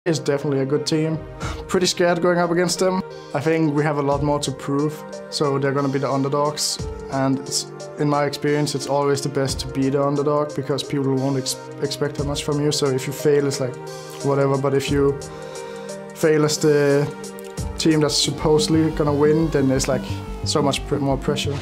Is definitely a good team. Pretty scared going up against them. I think we have a lot more to prove, so they're gonna be the underdogs. And in my experience, it's always the best to be the underdog because people won't expect that much from you. So if you fail, it's like whatever. But if you fail as the team that's supposedly gonna win, then there's like so much more pressure.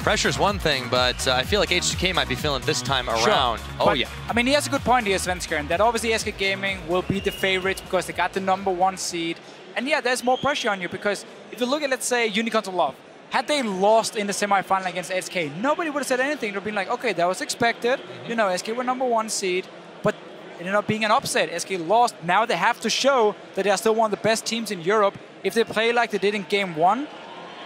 Pressure's one thing, but I feel like H2K might be feeling this time around. Sure. Oh, but, yeah. I mean, he has a good point here, Svenskeren, that obviously SK Gaming will be the favorites because they got the #1 seed. And yeah, there's more pressure on you because if you look at, let's say, Unicorns of Love, had they lost in the semifinal against SK, nobody would have said anything. They'd have been like, okay, that was expected. You know, SK were #1 seed, but it ended up being an upset. SK lost. Now they have to show that they are still one of the best teams in Europe. If they play like they did in Game 1,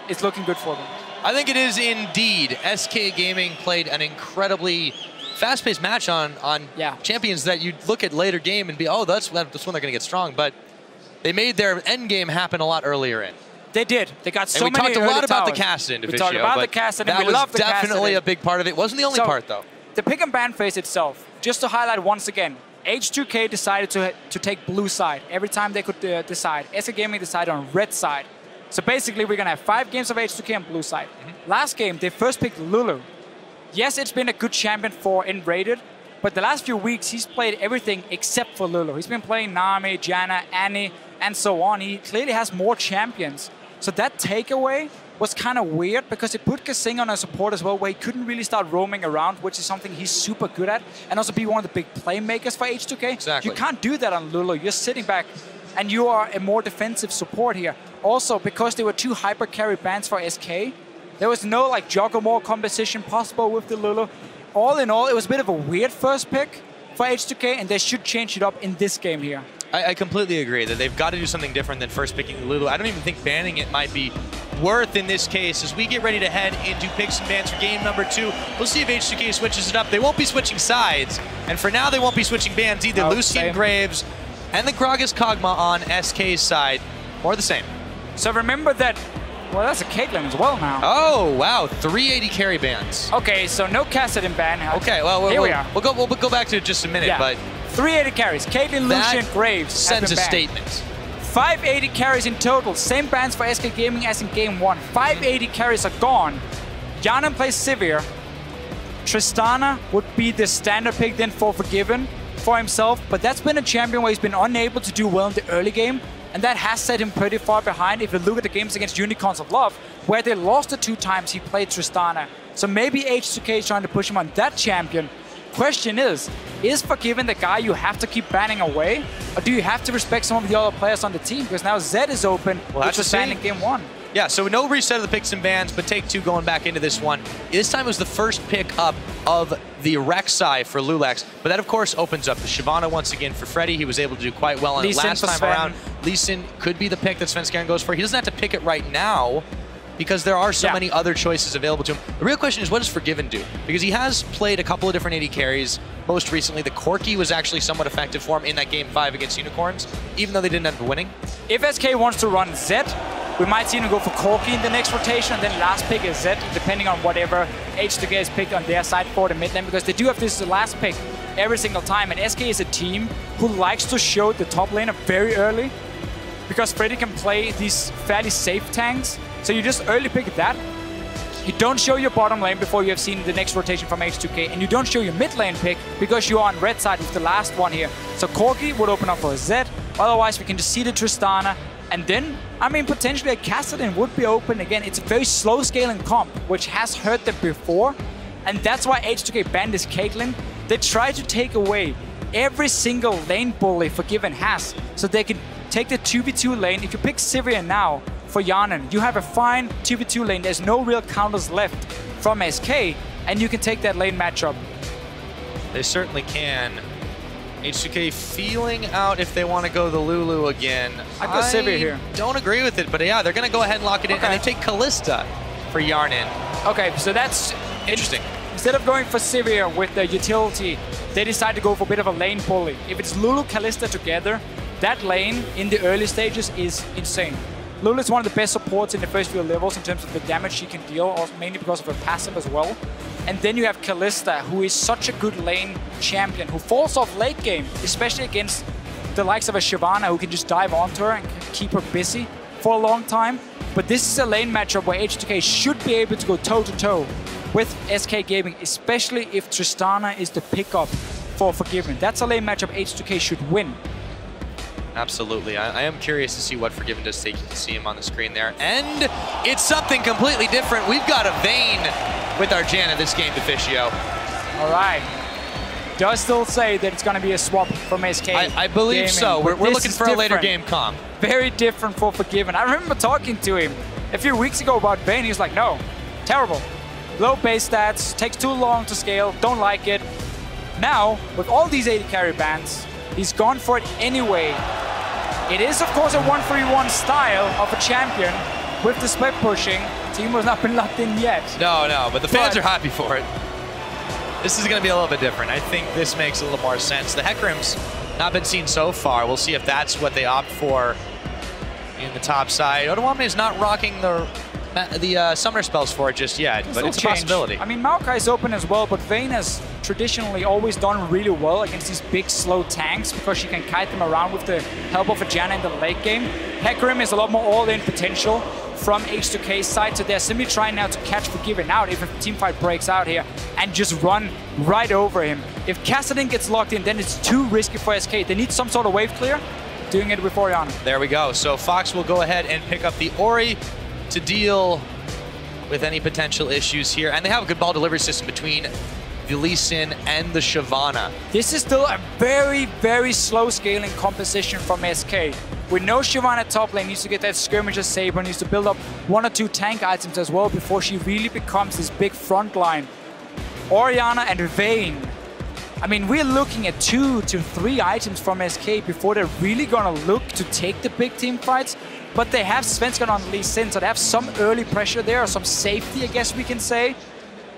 it's looking good for them. I think it is indeed. SK Gaming played an incredibly fast-paced match on champions that you'd look at later game and be, oh, that's when they're going to get strong. But they made their end game happen a lot earlier in. They did. They got so many. And we talked a lot about the towers. Kassadin division. We talked about the Kassadin, and we love the Kassadin. That was definitely a big part of it. Wasn't the only part, though. The pick and ban phase itself, just to highlight once again, H2K decided to take blue side every time they could decide. SK Gaming decided on red side. So basically, we're going to have 5 games of H2K on blue side. Last game, they first picked Lulu. Yes, it's been a good champion for N-rated, but the last few weeks, he's played everything except for Lulu. He's been playing Nami, Janna, Annie, and so on. He clearly has more champions. So that takeaway was kind of weird because it put Kasing on a support as well, where he couldn't really start roaming around, which is something he's super good at, and also be one of the big playmakers for H2K. Exactly. You can't do that on Lulu. You're sitting back, and you are a more defensive support here. Also, because there were 2 hyper carry bans for SK, there was no like Joggermore composition possible with the Lulu. All in all, it was a bit of a weird first pick for H2K, and they should change it up in this game here. I completely agree that they've got to do something different than first picking the Lulu. I don't even think banning it might be worth in this case. As we get ready to head into picks and bans for game number 2, we'll see if H2K switches it up. They won't be switching sides, and for now they won't be switching bans either. No, Lucian Graves and the Gragas Kog'Maw on SK's side, or the same. So remember that, well, that's a Caitlyn as well now. Oh, wow, 380 carry bans. Okay, so no Kassadin ban. Okay, well, here we are. We'll go back to it just a minute, Yeah. but 380 carries. Caitlyn, Lucian, Graves sends a statement. 580 carries in total. Same bans for SK Gaming as in Game 1. 580 carries are gone. Yanan plays Sivir. Tristana would be the standard pick then for Forgiven for himself, but that's been a champion where he's been unable to do well in the early game, and that has set him pretty far behind if you look at the games against Unicorns of Love, where they lost the 2 times he played Tristana. So maybe H2K is trying to push him on that champion. Question is Forgiven the guy you have to keep banning away, or do you have to respect some of the other players on the team? Because now Zed is open, which was banned in Game 1. Yeah, so no reset of the picks and bans, but Take-Two going back into this one. This time was the first pick up of the Rek'Sai for Lulax, but that of course opens up the Shyvana once again for Freddy. He was able to do quite well on it last time around. Lee Sin could be the pick that Svenskeren goes for. He doesn't have to pick it right now because there are so many other choices available to him. The real question is, what does Forgiven do? Because he has played a couple of different AD carries. Most recently, the Corki was actually somewhat effective for him in that Game 5 against Unicorns, even though they didn't end up winning. If SK wants to run Zed, we might see him go for Corki in the next rotation, and then last pick is Zed, depending on whatever H2K has picked on their side for the mid lane, because they do have this last pick every single time, and SK is a team who likes to show the top laner very early, because Freddy can play these fairly safe tanks, so you just early pick that. You don't show your bottom lane before you have seen the next rotation from H2K, and you don't show your mid lane pick because you are on red side with the last one here. So Corki would open up for a Zed, otherwise we can just see the Tristana, and then, I mean, potentially a Kassadin would be open again. It's a very slow scaling comp, which has hurt them before, and that's why H2K banned this Caitlyn. They try to take away every single lane bully Forgiven has, so they can take the 2v2 lane. If you pick Sivir now for Yanan, you have a fine 2v2 lane. There's no real counters left from SK, and you can take that lane matchup. They certainly can. H2K feeling out if they want to go the Lulu again. I'd go Sivir here. Don't agree with it, but yeah, they're going to go ahead and lock it in, and they take Kalista for Yarnan. Okay, so that's interesting. Instead of going for Sivir with the utility, they decide to go for a bit of a lane bully. If it's Lulu Kalista together, that lane in the early stages is insane. Lulu is one of the best supports in the first few levels in terms of the damage she can deal, also mainly because of her passive as well. And then you have Kalista, who is such a good lane champion, who falls off late game, especially against the likes of a Shyvana, who can just dive onto her and keep her busy for a long time. But this is a lane matchup where H2K should be able to go toe-to-toe with SK Gaming, especially if Tristana is the pickup for Forgiven. That's a lane matchup H2K should win. Absolutely. I am curious to see what Forgiven does take. You can see him on the screen there. And it's something completely different. We've got a Vayne with our Janna this game, Deficio. All right. Does still say that it's going to be a swap from SK. I believe Gaming, so. We're looking for a later different. game comp. Very different for Forgiven. I remember talking to him a few weeks ago about Vayne. He was like, no, terrible. Low base stats, takes too long to scale, don't like it. Now, with all these 80 carry bans, he's gone for it anyway. It is, of course, a 1-3-1 style of a champion with the split pushing. Team has not been locked in yet. No, but the fans are happy for it. This is going to be a little bit different. I think this makes a little more sense. The Hecarim's not been seen so far. We'll see if that's what they opt for in the top side. Odoame is not rocking the summoner spells for it just yet, but it's a possibility. I mean, Maokai is open as well, but Vayne has traditionally always done really well against these big, slow tanks because she can kite them around with the help of a Janna in the late game. Hecarim is a lot more all-in potential from H2K's side, so they're simply trying now to catch Forgiven out if a teamfight breaks out here and just run right over him. If Kassadin gets locked in, then it's too risky for SK. They need some sort of wave clear, doing it with Orianna. There we go. So Fox will go ahead and pick up the Ori to deal with any potential issues here. And they have a good ball delivery system between the Lee Sin and the Shyvana. This is still a very, very slow scaling composition from SK. We know Shyvana top lane needs to get that Skirmisher Saber, needs to build up 1 or 2 tank items as well before she really becomes this big front line. Orianna and Vayne. I mean, we're looking at 2 to 3 items from SK before they're really gonna look to take the big team fights. But they have Svensson on Lee Sin, so they have some early pressure there, or some safety, I guess we can say.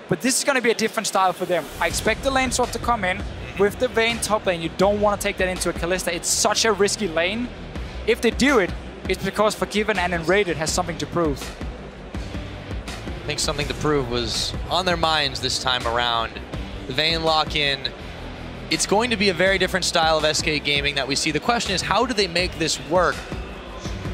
But this is going to be a different style for them. I expect the lane swap to come in. With the Vayne top lane, you don't want to take that into a Kalista. It's such a risky lane. If they do it, it's because Forgiven and Enrated has something to prove. I think something to prove was on their minds this time around. The Vayne lock-in. It's going to be a very different style of SK Gaming that we see. The question is, how do they make this work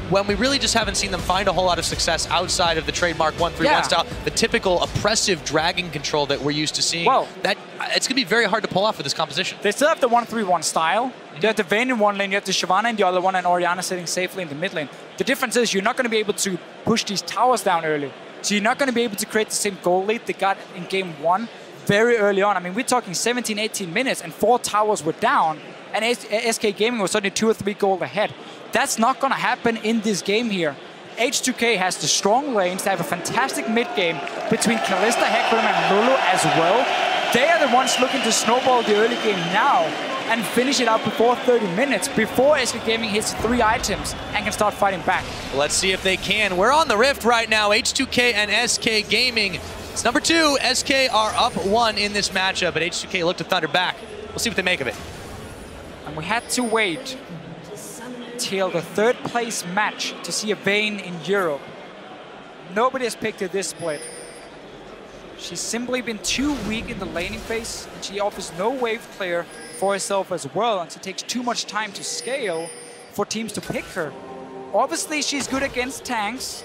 when we really just haven't seen them find a whole lot of success outside of the trademark 1-3-1 style, the typical oppressive dragon control that we're used to seeing? Well, that it's going to be very hard to pull off with this composition. They still have the 1-3-1 style. You have the Vayne in one lane, you have the Shyvana in the other one, and Orianna sitting safely in the mid lane. The difference is you're not going to be able to push these towers down early. So you're not going to be able to create the same goal lead they got in game 1 very early on. I mean, we're talking 17, 18 minutes, and 4 towers were down, and SK Gaming was suddenly 2 or 3 goals ahead. That's not going to happen in this game here. H2K has the strong lanes. They have a fantastic mid game between Kalista, Hecarim, and Lulu as well. They are the ones looking to snowball the early game now and finish it out before 30 minutes, before SK Gaming hits 3 items and can start fighting back. Let's see if they can. We're on the Rift right now. H2K and SK Gaming. It's number 2. SK are up 1 in this matchup, but H2K look to thunder back. We'll see what they make of it. And we had to wait till the 3rd place match to see a Vayne in Europe. Nobody has picked her this split. She's simply been too weak in the laning phase, and she offers no wave clear for herself as well, and she takes too much time to scale for teams to pick her. Obviously, she's good against tanks.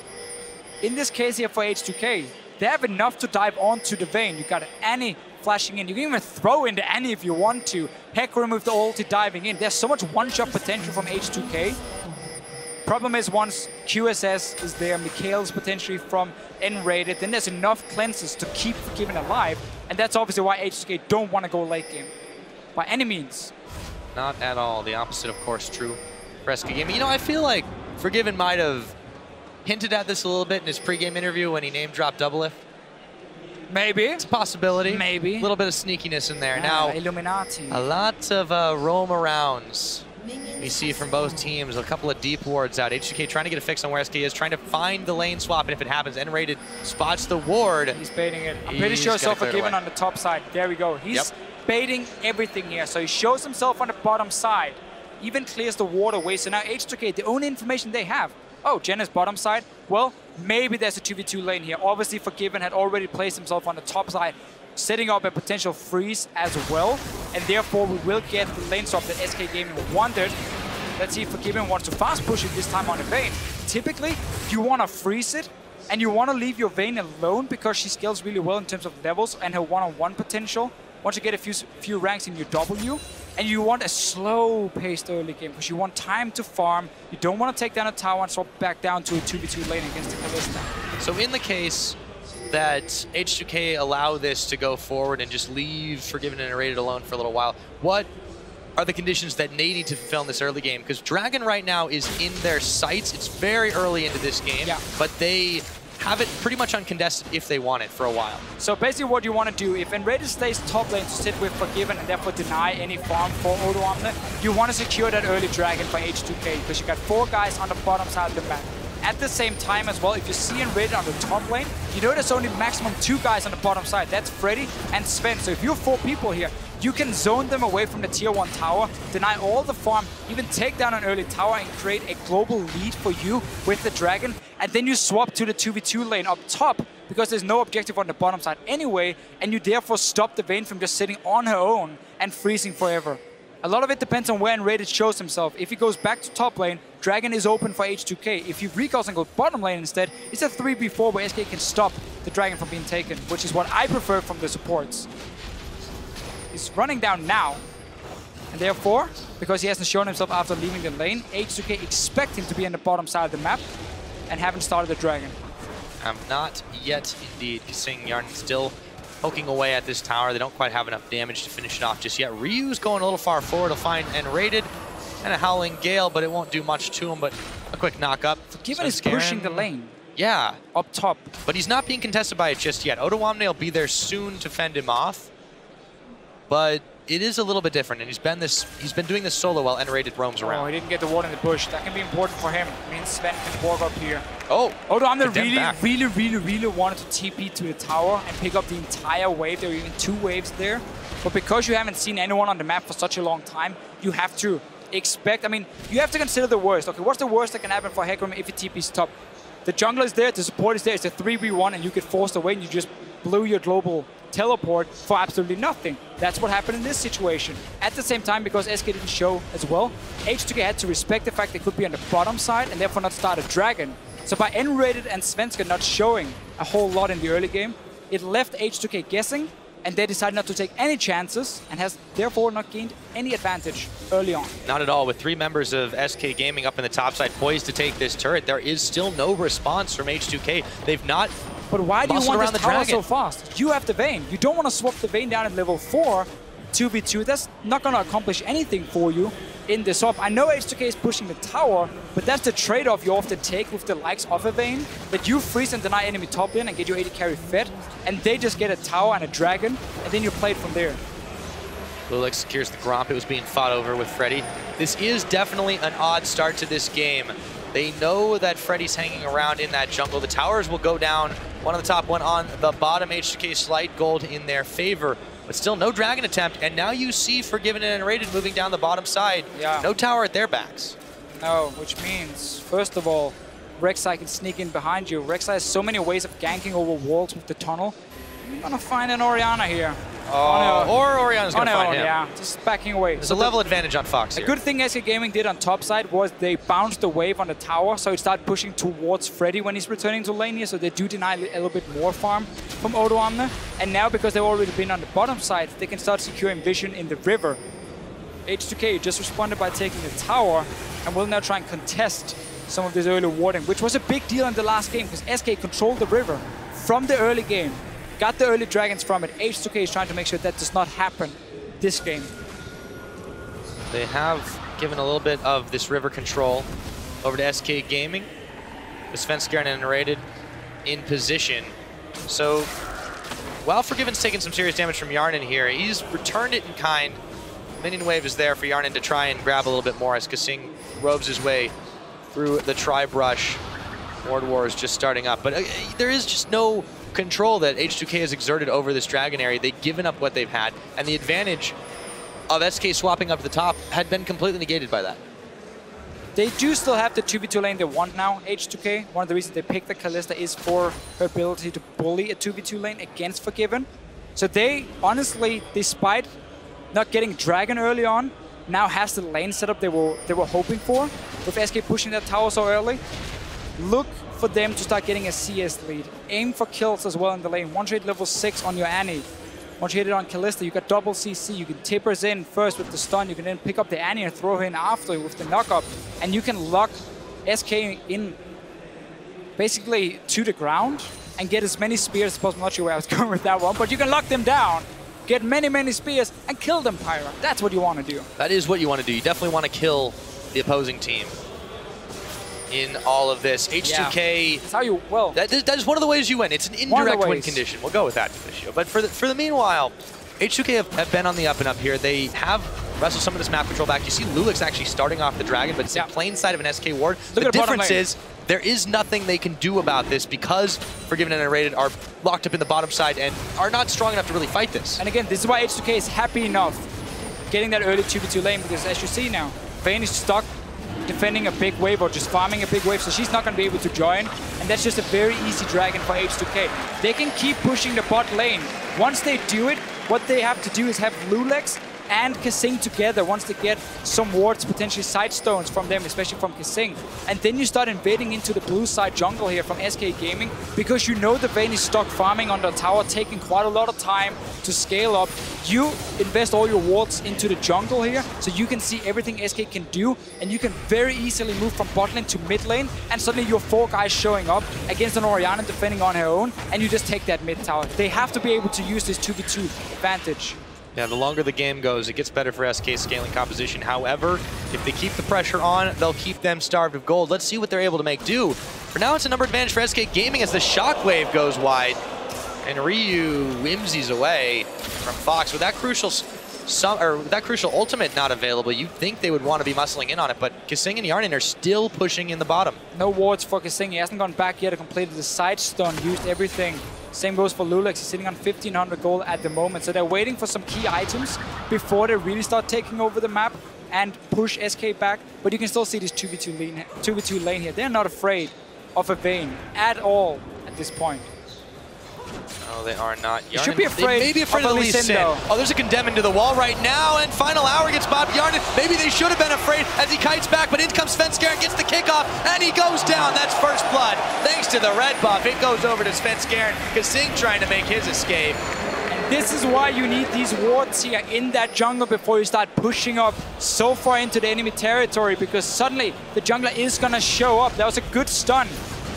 In this case here for H2K, they have enough to dive onto the Vayne. You got Annie flashing in. You can even throw in the Annie if you want to. Hecarim with the ulti diving in. There's so much one-shot potential from H2K. Problem is, once QSS is there, Mikhail's potentially from N-rated, then there's enough cleanses to keep Forgiven alive, and that's obviously why H2K don't want to go late game. By any means. Not at all. The opposite, of course, true for SK Gaming. You know, I feel like Forgiven might have hinted at this a little bit in his pregame interview when he name-dropped Doublelift. Maybe. It's a possibility. Maybe. A little bit of sneakiness in there. Yeah, now, Illuminati. A lot of roam-arounds we see from both teams. A couple of deep wards out. H2K trying to get a fix on where SK is, trying to find the lane swap, and if it happens, N-rated spots the ward. He's baiting it. I'm pretty sure so Forgiven on the top side. There we go. He's baiting everything here. So he shows himself on the bottom side. Even clears the ward away. So now H2K, the only information they have Oh, Jen is bottom side. Well, maybe there's a 2v2 lane here. Obviously, Forgiven had already placed himself on the top side, setting up a potential freeze as well. And therefore, we will get the lane swap that SK Gaming wanted. Let's see if Forgiven wants to fast push it this time on the Vayne. Typically, you want to freeze it, and you want to leave your Vayne alone because she scales really well in terms of levels and her one-on-one potential. Once you get a few ranks in your W, and you want a slow-paced early game because you want time to farm. You don't want to take down a tower and swap back down to a 2v2 lane against the Kalista. So in the case that H2K allow this to go forward and just leave Forgiven and Rated alone for a little while, what are the conditions that they need to fulfill in this early game? Because Dragon right now is in their sights. It's very early into this game, but they have it pretty much uncontested if they want it for a while. So basically what you want to do, if Enrated stays top lane to sit with Forgiven and therefore deny any farm for Odoamne, you want to secure that early Dragon for H2K because you got 4 guys on the bottom side of the map. At the same time as well, if you see Enrated on the top lane, you know there's only maximum 2 guys on the bottom side. That's Freddy and Sven. So if you're 4 people here, you can zone them away from the tier 1 tower, deny all the farm, even take down an early tower and create a global lead for you with the Dragon. And then you swap to the 2v2 lane up top because there's no objective on the bottom side anyway, and you therefore stop the Vayne from just sitting on her own and freezing forever. A lot of it depends on where Enrated shows himself. If he goes back to top lane, Dragon is open for H2K. If he recalls and goes bottom lane instead, it's a 3v4 where SK can stop the Dragon from being taken, which is what I prefer from the supports. He's running down now, and therefore, because he hasn't shown himself after leaving the lane, H2K expect him to be on the bottom side of the map and haven't started the Dragon. Not yet, indeed. Kasing Yarn still poking away at this tower. They don't quite have enough damage to finish it off just yet. Ryu's going a little far forward to find Enrated and a Howling Gale, but it won't do much to him, but a quick knock up. Forgiven is pushing the lane. Yeah. Up top. But he's not being contested by it just yet. Odoamne will be there soon to fend him off. But it is a little bit different, and he's been doing this solo while Enrated roams around. Oh, he didn't get the ward in the bush. That can be important for him. I mean, Sven can walk up here. Oh, Odoamne really wanted to TP to the tower and pick up the entire wave. There were even 2 waves there. But because you haven't seen anyone on the map for such a long time, you have to expect, I mean, you have to consider the worst. Okay, what's the worst that can happen for Hecarim if he TP's top? The jungler is there, the support is there, it's a 3v1 and you get forced away and you just blew your global teleport for absolutely nothing. That's what happened in this situation. At the same time, because SK didn't show as well, H2K had to respect the fact they could be on the bottom side and therefore not start a Dragon. So by Enrated and Svenska not showing a whole lot in the early game, it left H2K guessing, and they decided not to take any chances and has therefore not gained any advantage early on. Not at all. With 3 members of SK Gaming up in the top side poised to take this turret, there is still no response from H2K. They've not. But why do you want this tower Dragon so fast? You have the Vayne. You don't want to swap the Vayne down at level 4, 2v2. That's not going to accomplish anything for you in the swap. I know H2K is pushing the tower, but that's the trade-off you often take with the likes of a Vayne, that you freeze and deny enemy top lane and get your AD carry fed, and they just get a tower and a Dragon, and then you play it from there. Lulex secures the Gromp. It was being fought over with Freddy. This is definitely an odd start to this game. They know that Freddy's hanging around in that jungle. The towers will go down, one on the top, one on the bottom. H2K slight gold in their favor, but still no Dragon attempt. And now you see Forgiven and Enrated moving down the bottom side. Yeah. No tower at their backs. No, which means, first of all, Rek'Sai can sneak in behind you. Rek'Sai has so many ways of ganking over walls with the tunnel. You're gonna find an Orianna here. Or Orianna's gonna find him. Yeah, just backing away. There's a level advantage on Fox here. A good thing SK Gaming did on top side was they bounced the wave on the tower, so it started pushing towards Freddy when he's returning to lane here, so they do deny a little bit more farm from Odoamne. And now, because they've already been on the bottom side, they can start securing vision in the river. H2K just responded by taking the tower, and will now try and contest some of this early warding, which was a big deal in the last game, because SK controlled the river from the early game. Got the early Dragons from it. H2K is trying to make sure that does not happen this game. They have given a little bit of this river control over to SK Gaming. With Svenska and Enrated in position. So, while Forgiven's taking some serious damage from Yarnin here, he's returned it in kind. Minion wave is there for Yarnin to try and grab a little bit more as Kasing robes his way through the tri-brush. Ward War is just starting up, but there is just no control that H2K has exerted over this Dragon area. They've given up what they've had, and the advantage of SK swapping up to the top had been completely negated by that. They do still have the 2v2 lane they want now, H2K. One of the reasons they picked the Kalista is for her ability to bully a 2v2 lane against Forgiven. So they, honestly, despite not getting Dragon early on, now has the lane setup they were hoping for, with SK pushing that tower so early. Look for them to start getting a CS lead. Aim for kills as well in the lane. Once you hit level 6 on your Annie, once you hit it on Kalista, you got double CC. You can tip her in first with the stun. You can then pick up the Annie and throw her in after with the knock-up. And you can lock SK in basically to the ground and get as many spears as possible. I'm not sure where I was going with that one, but you can lock them down, get many spears, and kill them, Pyra. That's what you want to do. That is what you want to do. You definitely want to kill the opposing team in all of this. H2K, that's how you, well, that is one of the ways you win. It's an indirect win condition. We'll go with that, Felicio. But for the meanwhile, H2K have been on the up and up here. They have wrestled some of this map control back. You see Lulix actually starting off the Dragon, but it's in plain sight of an SK ward. The difference is there is nothing they can do about this because Forgiven and Unrated are locked up in the bottom side and are not strong enough to really fight this. And again, this is why H2K is happy enough getting that early 2v2 lane, because as you see now, Vayne is stuck defending a big wave or just farming a big wave, so she's not going to be able to join, and that's just a very easy Dragon for H2K. They can keep pushing the bot lane. Once they do it, what they have to do is have Lulix and Kasing together once they get some wards, potentially side stones from them, especially from Kasing. And then you start invading into the blue side jungle here from SK Gaming, because you know the Vayne is stuck farming on the tower, taking quite a lot of time to scale up. You invest all your wards into the jungle here, so you can see everything SK can do, and you can very easily move from bot lane to mid lane, and suddenly your 4 guys showing up against an Orianna defending on her own, and you just take that mid tower. They have to be able to use this 2v2 advantage. Yeah, the longer the game goes, it gets better for SK's scaling composition. However, if they keep the pressure on, they'll keep them starved of gold. Let's see what they're able to make do. For now, it's a number advantage for SK Gaming as the Shockwave goes wide. And Ryu whimsies away from Fox. With that crucial ultimate not available, you'd think they would want to be muscling in on it, but Kasing and Yarnin are still pushing in the bottom. No wards for Kasing. He hasn't gone back yet. He completed the side stun, used everything. Same goes for Lulix. He's sitting on 1,500 gold at the moment. So they're waiting for some key items before they really start taking over the map and push SK back. But you can still see this 2v2 lane here. They're not afraid of a Vayne at all at this point. No, they are not. You should be afraid. They may be afraid of the Lee Sin. Oh, there's a condemn into the wall right now, and final hour gets Bob Yarnin. Maybe they should have been afraid as he kites back, but in comes Svenskeren, gets the kickoff, and he goes down. That's first blood. Thanks to the red buff, it goes over to Svenskeren. Kasing trying to make his escape. This is why you need these wards here in that jungle before you start pushing up so far into the enemy territory, because suddenly the jungler is going to show up. That was a good stun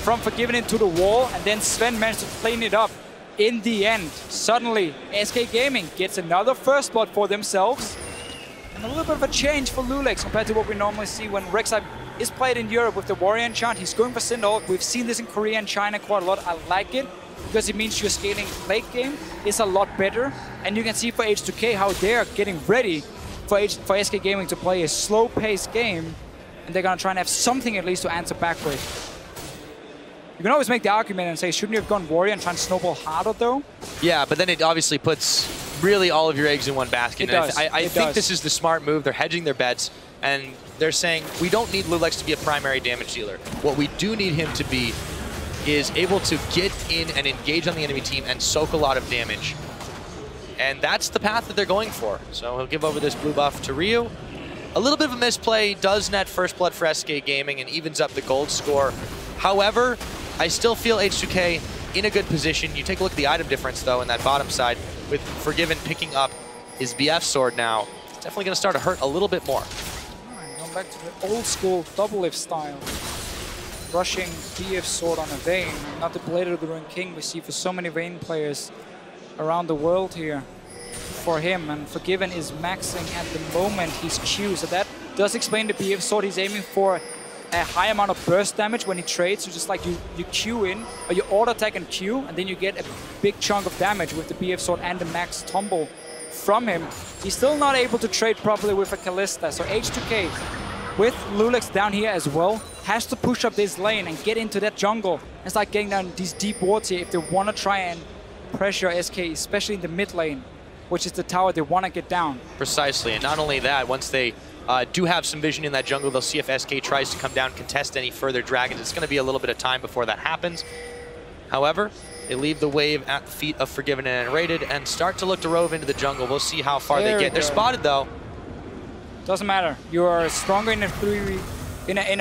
from Forgiven into the wall, and then Sven managed to clean it up. In the end, suddenly SK Gaming gets another first blood for themselves, and a little bit of a change for Lulix compared to what we normally see when Rek'Sai is played in Europe with the Warrior enchant. He's going for Syndahawk. We've seen this in Korea and China quite a lot. I like it because it means your scaling late game is a lot better, and you can see for H2K how they're getting ready for SK Gaming to play a slow-paced game, and they're gonna try and have something at least to answer back with. You can always make the argument and say, shouldn't you have gone Warrior and try and snowball harder, though? Yeah, but then it obviously puts really all of your eggs in one basket. It does. I think this is the smart move. They're hedging their bets, and they're saying, we don't need Lulix to be a primary damage dealer. What we do need him to be is able to get in and engage on the enemy team and soak a lot of damage. And that's the path that they're going for. So he'll give over this blue buff to Ryu. A little bit of a misplay does net first blood for SK Gaming and evens up the gold score. However, I still feel H2K in a good position. You take a look at the item difference, though, in that bottom side, with Forgiven picking up his BF sword now. It's definitely going to start to hurt a little bit more. Right, going back to the old school double lift style. Rushing BF sword on a Vayne, not the Blade of the Ruined King we see for so many Vayne players around the world here for him. And Forgiven is maxing at the moment his Q, so that does explain the BF sword. He's aiming for a high amount of burst damage when he trades, so just like you Q in, or you auto attack and Q, and then you get a big chunk of damage with the BF sword and the max tumble from him. He's still not able to trade properly with a Kalista, so H2K, with Lulix down here as well, has to push up this lane and get into that jungle and start getting down these deep wards here if they want to try and pressure SK, especially in the mid lane, which is the tower they want to get down. Precisely, and not only that, once they do have some vision in that jungle. They'll see if SK tries to come down, contest any further dragons. It's going to be a little bit of time before that happens. However, they leave the wave at the feet of Forgiven and Rated and start to look to rove into the jungle. We'll see how far they get. They're spotted though. Doesn't matter. You are stronger in a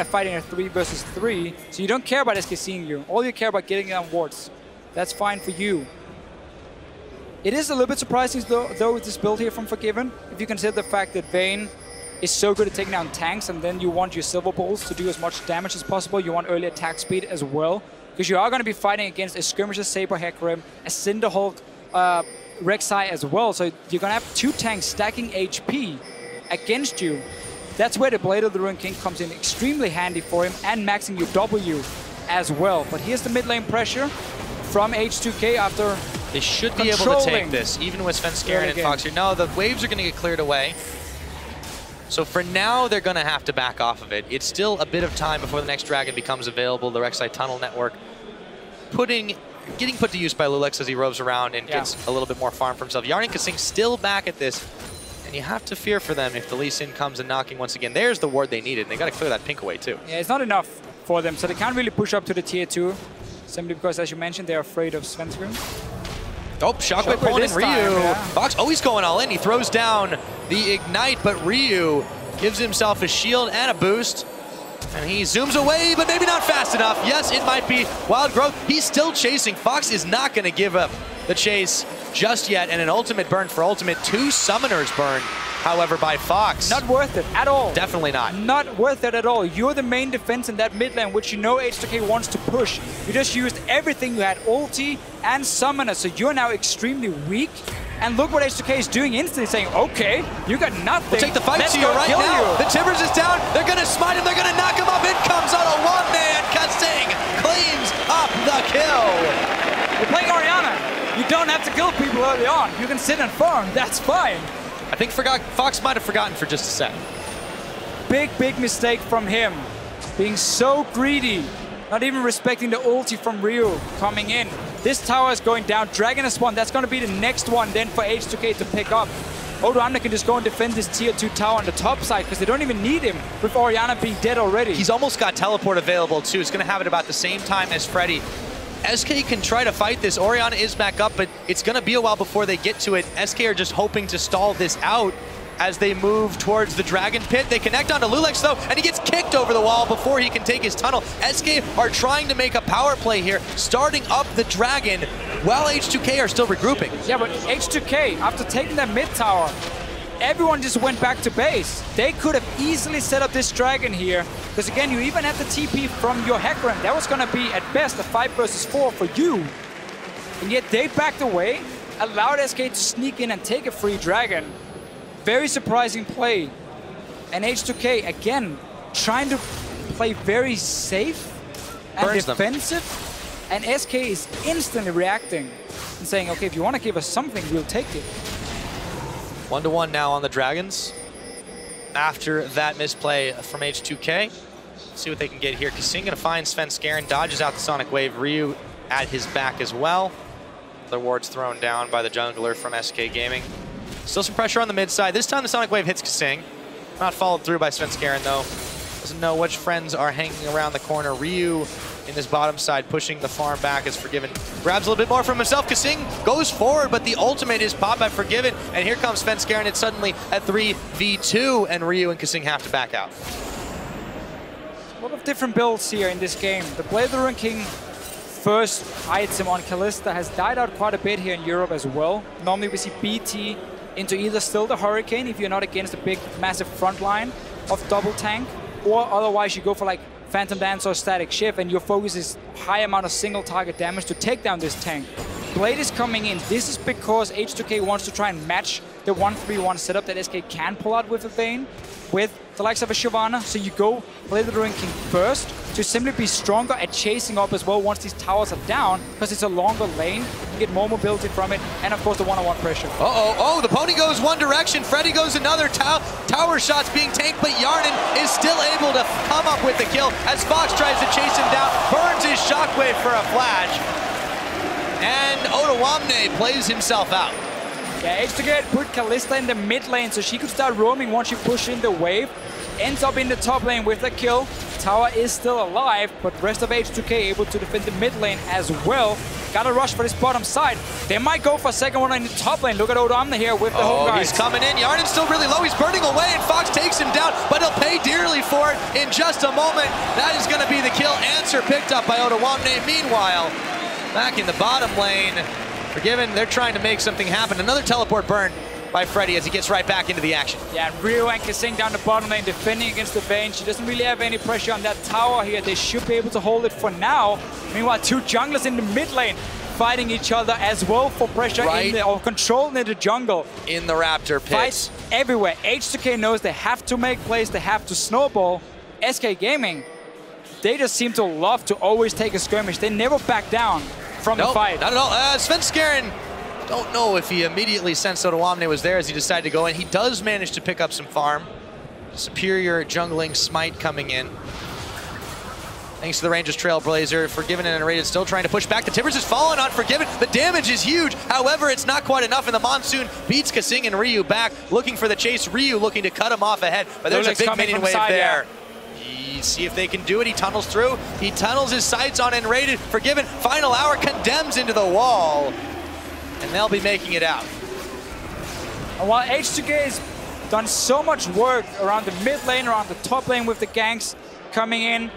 fight in a 3 versus 3, so you don't care about SK seeing you. All you care about getting down wards. That's fine for you. It is a little bit surprising though with this build here from Forgiven, if you consider the fact that Vayne is so good at taking down tanks, and then you want your Silver Bulls to do as much damage as possible. You want early attack speed as well, because you are going to be fighting against a Skirmisher, Saber Hecarim, a Cinderhulk, Rek'Sai as well. So you're going to have 2 tanks stacking HP against you. That's where the Blade of the Ruined King comes in extremely handy for him, and maxing your W as well. But here's the mid lane pressure from H2K after they should be able to take this, even with Svenskeren and Fox here. No, the waves are going to get cleared away. So for now, they're going to have to back off of it. It's still a bit of time before the next dragon becomes available. The Rek'Sai Tunnel Network getting put to use by Lulex as he roves around and gets a little bit more farm for himself. Yarn and Kasing still back at this. And you have to fear for them if the Lee Sin comes and knocking once again. There's the ward they needed, and they got to clear that pink away too. Yeah, it's not enough for them, so they can't really push up to the tier 2, simply because, as you mentioned, they're afraid of Svenskeren. Oh, Shockwave pulled in Ryu. Fox, he's going all in. He throws down the Ignite, but Ryu gives himself a shield and a boost. And he zooms away, but maybe not fast enough. Yes, it might be Wild Growth. He's still chasing. Fox is not going to give up the chase just yet. And an ultimate burn for ultimate. 2 summoners burn, however, by Fox. Not worth it at all. Definitely not. Not worth it at all. You're the main defense in that mid lane, which you know H2K wants to push. You just used everything. You had ulti and summoner, so you're now extremely weak. And look what H2K is doing instantly, saying, okay, you got nothing. We'll take the fight to you right now. The Timbers is down. They're going to smite him. They're going to knock him up. In comes on a one-man. Kasing cleans up the kill. You're playing Orianna. You don't have to kill people early on. You can sit and farm. That's fine. I think Fox might have forgotten for just a second. Big mistake from him. Being so greedy. Not even respecting the ulti from Ryu coming in. This tower is going down. Dragon has spawned. That's going to be the next one then for H2K to pick up. Orianna can just go and defend this tier 2 tower on the top side because they don't even need him with Orianna being dead already. He's almost got teleport available too. It's going to have it about the same time as Freddy. SK can try to fight this. Orianna is back up, but it's going to be a while before they get to it. SK are just hoping to stall this out as they move towards the Dragon Pit. They connect onto Lulex though, and he gets kicked over the wall before he can take his tunnel. SK are trying to make a power play here, starting up the Dragon while H2K are still regrouping. Yeah, but H2K, after taking that mid tower, everyone just went back to base. They could have easily set up this Dragon here, because again, you even had the TP from your Hecarim. That was going to be, at best, a 5 versus 4 for you. And yet they backed away, allowed SK to sneak in and take a free Dragon. Very surprising play. And H2K, again, trying to play very safe and defensive. And SK is instantly reacting and saying, okay, if you want to give us something, we'll take it. 1-1 now on the Dragons. After that misplay from H2K. Let's see what they can get here. Kasing going to find Svenskeren, dodges out the Sonic Wave. Ryu at his back as well. The ward's thrown down by the jungler from SK Gaming. Still some pressure on the mid side. This time the Sonic Wave hits Kasing. Not followed through by Svenskeren though. Doesn't know which friends are hanging around the corner. Ryu in this bottom side pushing the farm back as Forgiven grabs a little bit more from himself. Kasing goes forward, but the ultimate is popped by Forgiven. And here comes Svenskeren. It's suddenly a 3v2 and Ryu and Kasing have to back out. A lot of different builds here in this game. The Blade of the Ruined King first item on Kalista has died out quite a bit here in Europe as well. Normally we see BT into either still the Hurricane if you're not against a big, massive front line of double tank, or otherwise you go for like Phantom Dance or Static Shift and your focus is high amount of single target damage to take down this tank. Blade is coming in. This is because H2K wants to try and match the 1-3-1 setup that SK can pull out with a Vayne, with the likes of a Shyvana. So you go Blade of the Ruined King first to simply be stronger at chasing up as well once these towers are down, because it's a longer lane. You get more mobility from it, and of course the one-on-one pressure. Oh, the pony goes one direction, Freddy goes another. Tower shots being tanked, but Yarnan is still able to come up with the kill as Fox tries to chase him down, burns his shockwave for a flash, and Otawamne plays himself out. Yeah, H2K put Kalista in the mid lane so she could start roaming once she pushed in the wave. Ends up in the top lane with the kill. Tower is still alive, but rest of H2K able to defend the mid lane as well. Gotta rush for this bottom side. They might go for a second one in the top lane. Look at Odomna here with the home guys. He's coming in. Yarnen's still really low. He's burning away, and Fox takes him down, but he'll pay dearly for it in just a moment. That is going to be the kill. Answer picked up by Odomna. Meanwhile, back in the bottom lane, Forgiven, they're trying to make something happen. Another teleport burn by Freddy as he gets right back into the action. Yeah, Ryu and Kasing down the bottom lane defending against the Vayne. She doesn't really have any pressure on that tower here. They should be able to hold it for now. Meanwhile, two junglers in the mid lane fighting each other as well for pressure or control in the jungle. In the Raptor pit. Fights everywhere. H2K knows they have to make plays, they have to snowball. SK Gaming, they just seem to love to always take a skirmish. They never back down from the fight. Not at all. Svenskeren, don't know if he immediately sensed Odomna was there as he decided to go in. He does manage to pick up some farm. Superior jungling smite coming in. Thanks to the Rangers Trailblazer. Forgiven and Rated still trying to push back. The Timbers is falling on Forgiven. The damage is huge. However, it's not quite enough, and the Monsoon beats Kasing and Ryu back, looking for the chase. Ryu looking to cut him off ahead, but there's a big minion wave there. See if they can do it. He tunnels through. He tunnels his sights on Enrated. Forgiven. Final hour condemns into the wall, and they'll be making it out. And while H2K has done so much work around the mid lane, around the top lane with the ganks coming in,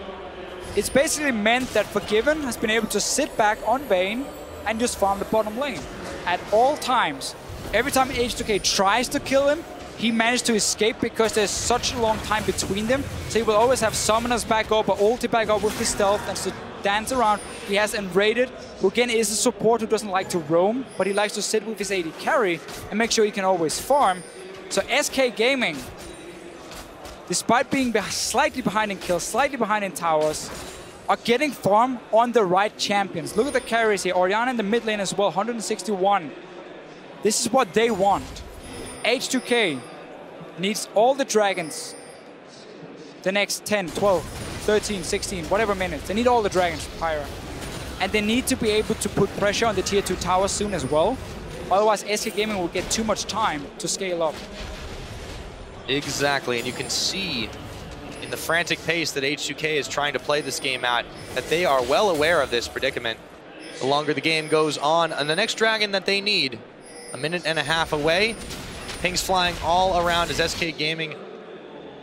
it's basically meant that Forgiven has been able to sit back on Vayne and just farm the bottom lane at all times. Every time H2K tries to kill him, he managed to escape because there's such a long time between them. So he will always have summoners back up or ulti back up with his stealth and to dance around. He has Enrated, who again is a support who doesn't like to roam, but he likes to sit with his AD carry and make sure he can always farm. So SK Gaming, despite being slightly behind in kills, slightly behind in towers, are getting farm on the right champions. Look at the carries here. Orianna in the mid lane as well, 161. This is what they want. H2K needs all the dragons the next 10, 12, 13, 16, whatever minutes. They need all the dragons from Pyra. And they need to be able to put pressure on the tier 2 towers soon as well. Otherwise, SK Gaming will get too much time to scale up. Exactly, and you can see in the frantic pace that H2K is trying to play this game out that they are well aware of this predicament. The longer the game goes on, and the next dragon that they need, a minute and a half away. Pings flying all around as SK Gaming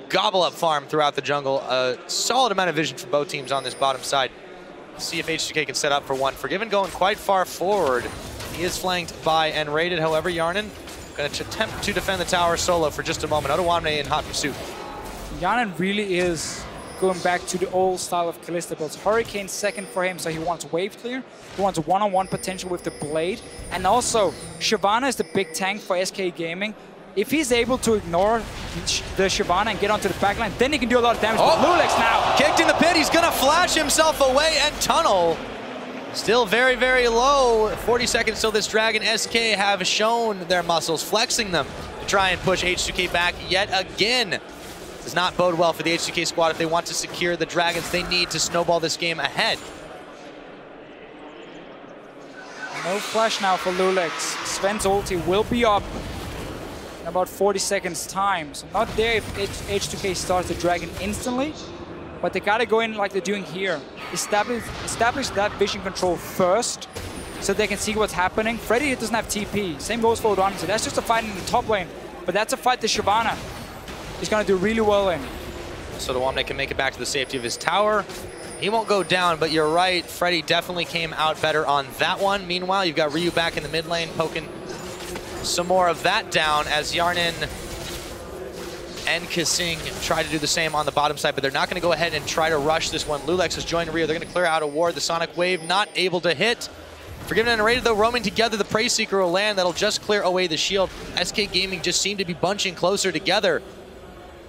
gobble up farm throughout the jungle. A solid amount of vision from both teams on this bottom side. See if H2K can set up for one. Forgiven going quite far forward. He is flanked by Enrated, however, Yarnen going to attempt to defend the tower solo for just a moment. Odomna in hot pursuit. Yarnen really is going back to the old style of Kalista builds. Hurricane second for him, so he wants wave clear. He wants one-on-one potential with the blade. And also, Shyvana is the big tank for SK Gaming. If he's able to ignore the Shyvana and get onto the backline, then he can do a lot of damage. But Lulex now kicked in the pit. He's going to flash himself away and tunnel. Still very, very low. 40 seconds till this dragon. SK have shown their muscles, flexing them to try and push H2K back yet again. Does not bode well for the H2K squad. If they want to secure the dragons, they need to snowball this game ahead. No flash now for Lulex. Sven's ulti will be up in about 40 seconds time. So not there if H2K starts the dragon instantly, but they gotta go in like they're doing here. Establish that vision control first so they can see what's happening. Freddy doesn't have TP. Same goes for Odomna. So that's just a fight in the top lane, but that's a fight that Shyvana is gonna do really well in. So Odomna can make it back to the safety of his tower. He won't go down, but you're right. Freddy definitely came out better on that one. Meanwhile, you've got Ryu back in the mid lane, poking some more of that down as Yarnen and Kasing try to do the same on the bottom side, but they're not going to go ahead and try to rush this one. Lulex has joined Ryu. They're going to clear out a ward. The Sonic Wave not able to hit. Forgiven and Rated, though, roaming together. The Prey Seeker will land. That'll just clear away the shield. SK Gaming just seem to be bunching closer together.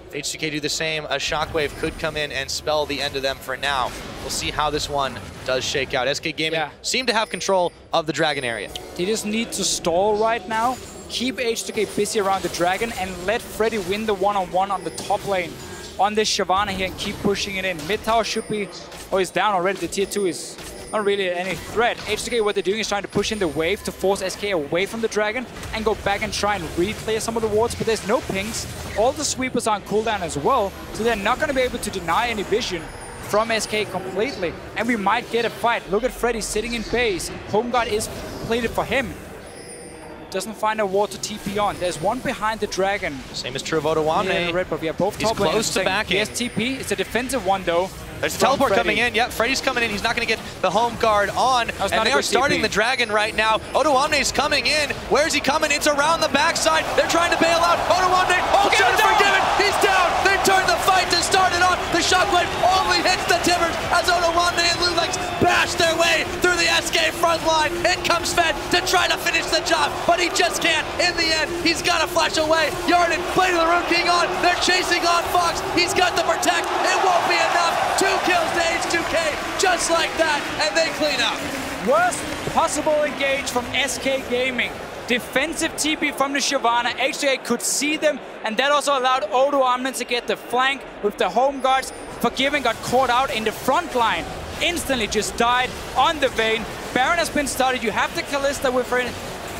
If H2K do the same, a Shockwave could come in and spell the end of them for now. We'll see how this one does shake out. SK Gaming seem to have control of the dragon area. They just need to stall right now, keep H2K busy around the dragon, and let Freddy win the one-on-one on the top lane on this Shyvana here and keep pushing it in. Mid tower should be, oh, he's down already. The tier 2 is not really any threat. H2K, what they're doing is trying to push in the wave to force SK away from the Dragon and go back and try and re-clear some of the wards, but there's no pings. All the sweepers are on cooldown as well, so they're not going to be able to deny any vision from SK completely. And we might get a fight. Look at Freddy sitting in base. Home guard is plated for him. Doesn't find a ward to TP on. There's one behind the Dragon. Same is true of Odoamne. Yeah, red buff. Yeah, both top laners. He's close to backing. Yes, TP. It's a defensive one though. There's a teleport coming in. Yep, Freddy's coming in. He's not going to get the home guard on. And they are starting the Dragon right now. Odoamne's coming in. Where's he coming? It's around the backside. They're trying to bail out. Odoamne, Forgiven. He's down. They've turned the fight to start it off. The shockwave only hits the timbers as Odoamne and Lulex bash their way through the SK front line. In comes Fed to try to finish the job, but he just can't. In the end, he's got to flash away. Yarden, Blade of the Rune King on. They're chasing on Fox. He's got the protect. It won't be enough. 2 kills to H2K, just like that, and they clean up. Worst possible engage from SK Gaming. Defensive TP from the Shyvana. H2K could see them, and that also allowed Odoamne to get the flank with the home guards. Forgiven got caught out in the front line. Instantly just died on the Vayne. Baron has been started. You have the Kalista with her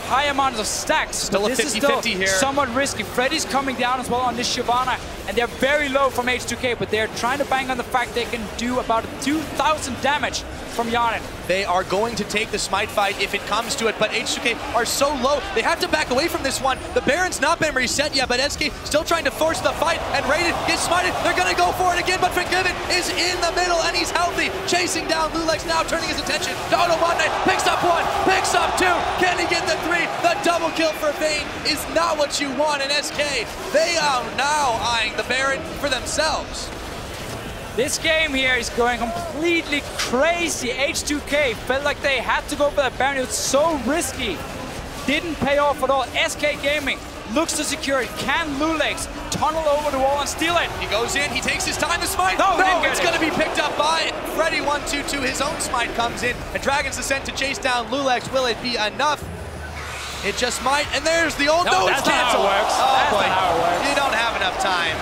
high amounts of stacks. Still a 50-50 here. Somewhat risky. Freddy's coming down as well on this Shyvana, and they're very low from H2K, but they're trying to bang on the fact they can do about 2,000 damage from Yarden. They are going to take the smite fight if it comes to it, but H2K are so low, they have to back away from this one. The Baron's not been reset yet, but SK still trying to force the fight, and Raiden gets smited. They're going to go for it again, but Forgiven is in the middle, and he's healthy. Chasing down Lulex now, turning his attention to Odoamne. Picks up 1, picks up 2. Can he get the 3? The double kill for Vayne is not what you want in SK. They are now eyeing the Baron for themselves. This game here is going completely crazy. H2K felt like they had to go for that Baron. It was so risky. Didn't pay off at all. SK Gaming looks to secure it. Can Lulex tunnel over the wall and steal it? He goes in, he takes his time to smite. No, it's going to be picked up by Freddy. 1-2-2, his own smite comes in, and Dragon's Descent to chase down Lulex. Will it be enough? It just might, and there's the old no, it's canceled. Oh boy, how it works. You don't have enough time.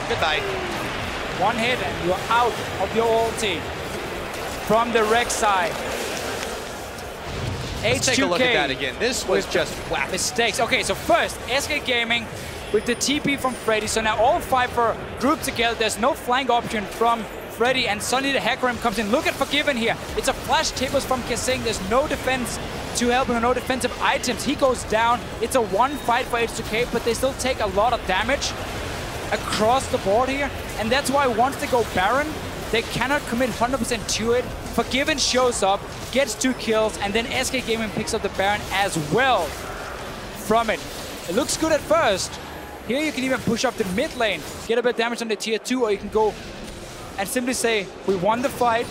Goodbye. One hit and you're out of your ulti from the Rex side. Let's take a look at that again. This was just whack. Mistakes. Okay, so first, SK Gaming with the TP from Freddy. So now all 5 are grouped together. There's no flank option from Freddy, and suddenly the Hecarim comes in. Look at Forgiven here. It's a flash tables from Kesing. There's no defense to help him, no defensive items. He goes down. It's a 1 fight for H2K, but they still take a lot of damage across the board here, and that's why once they go Baron, they cannot commit 100% to it. Forgiven shows up, gets 2 kills, and then SK Gaming picks up the Baron as well from it. It looks good at first. Here you can even push up the mid lane, get a bit of damage on the tier 2, or you can go and simply say, we won the fight,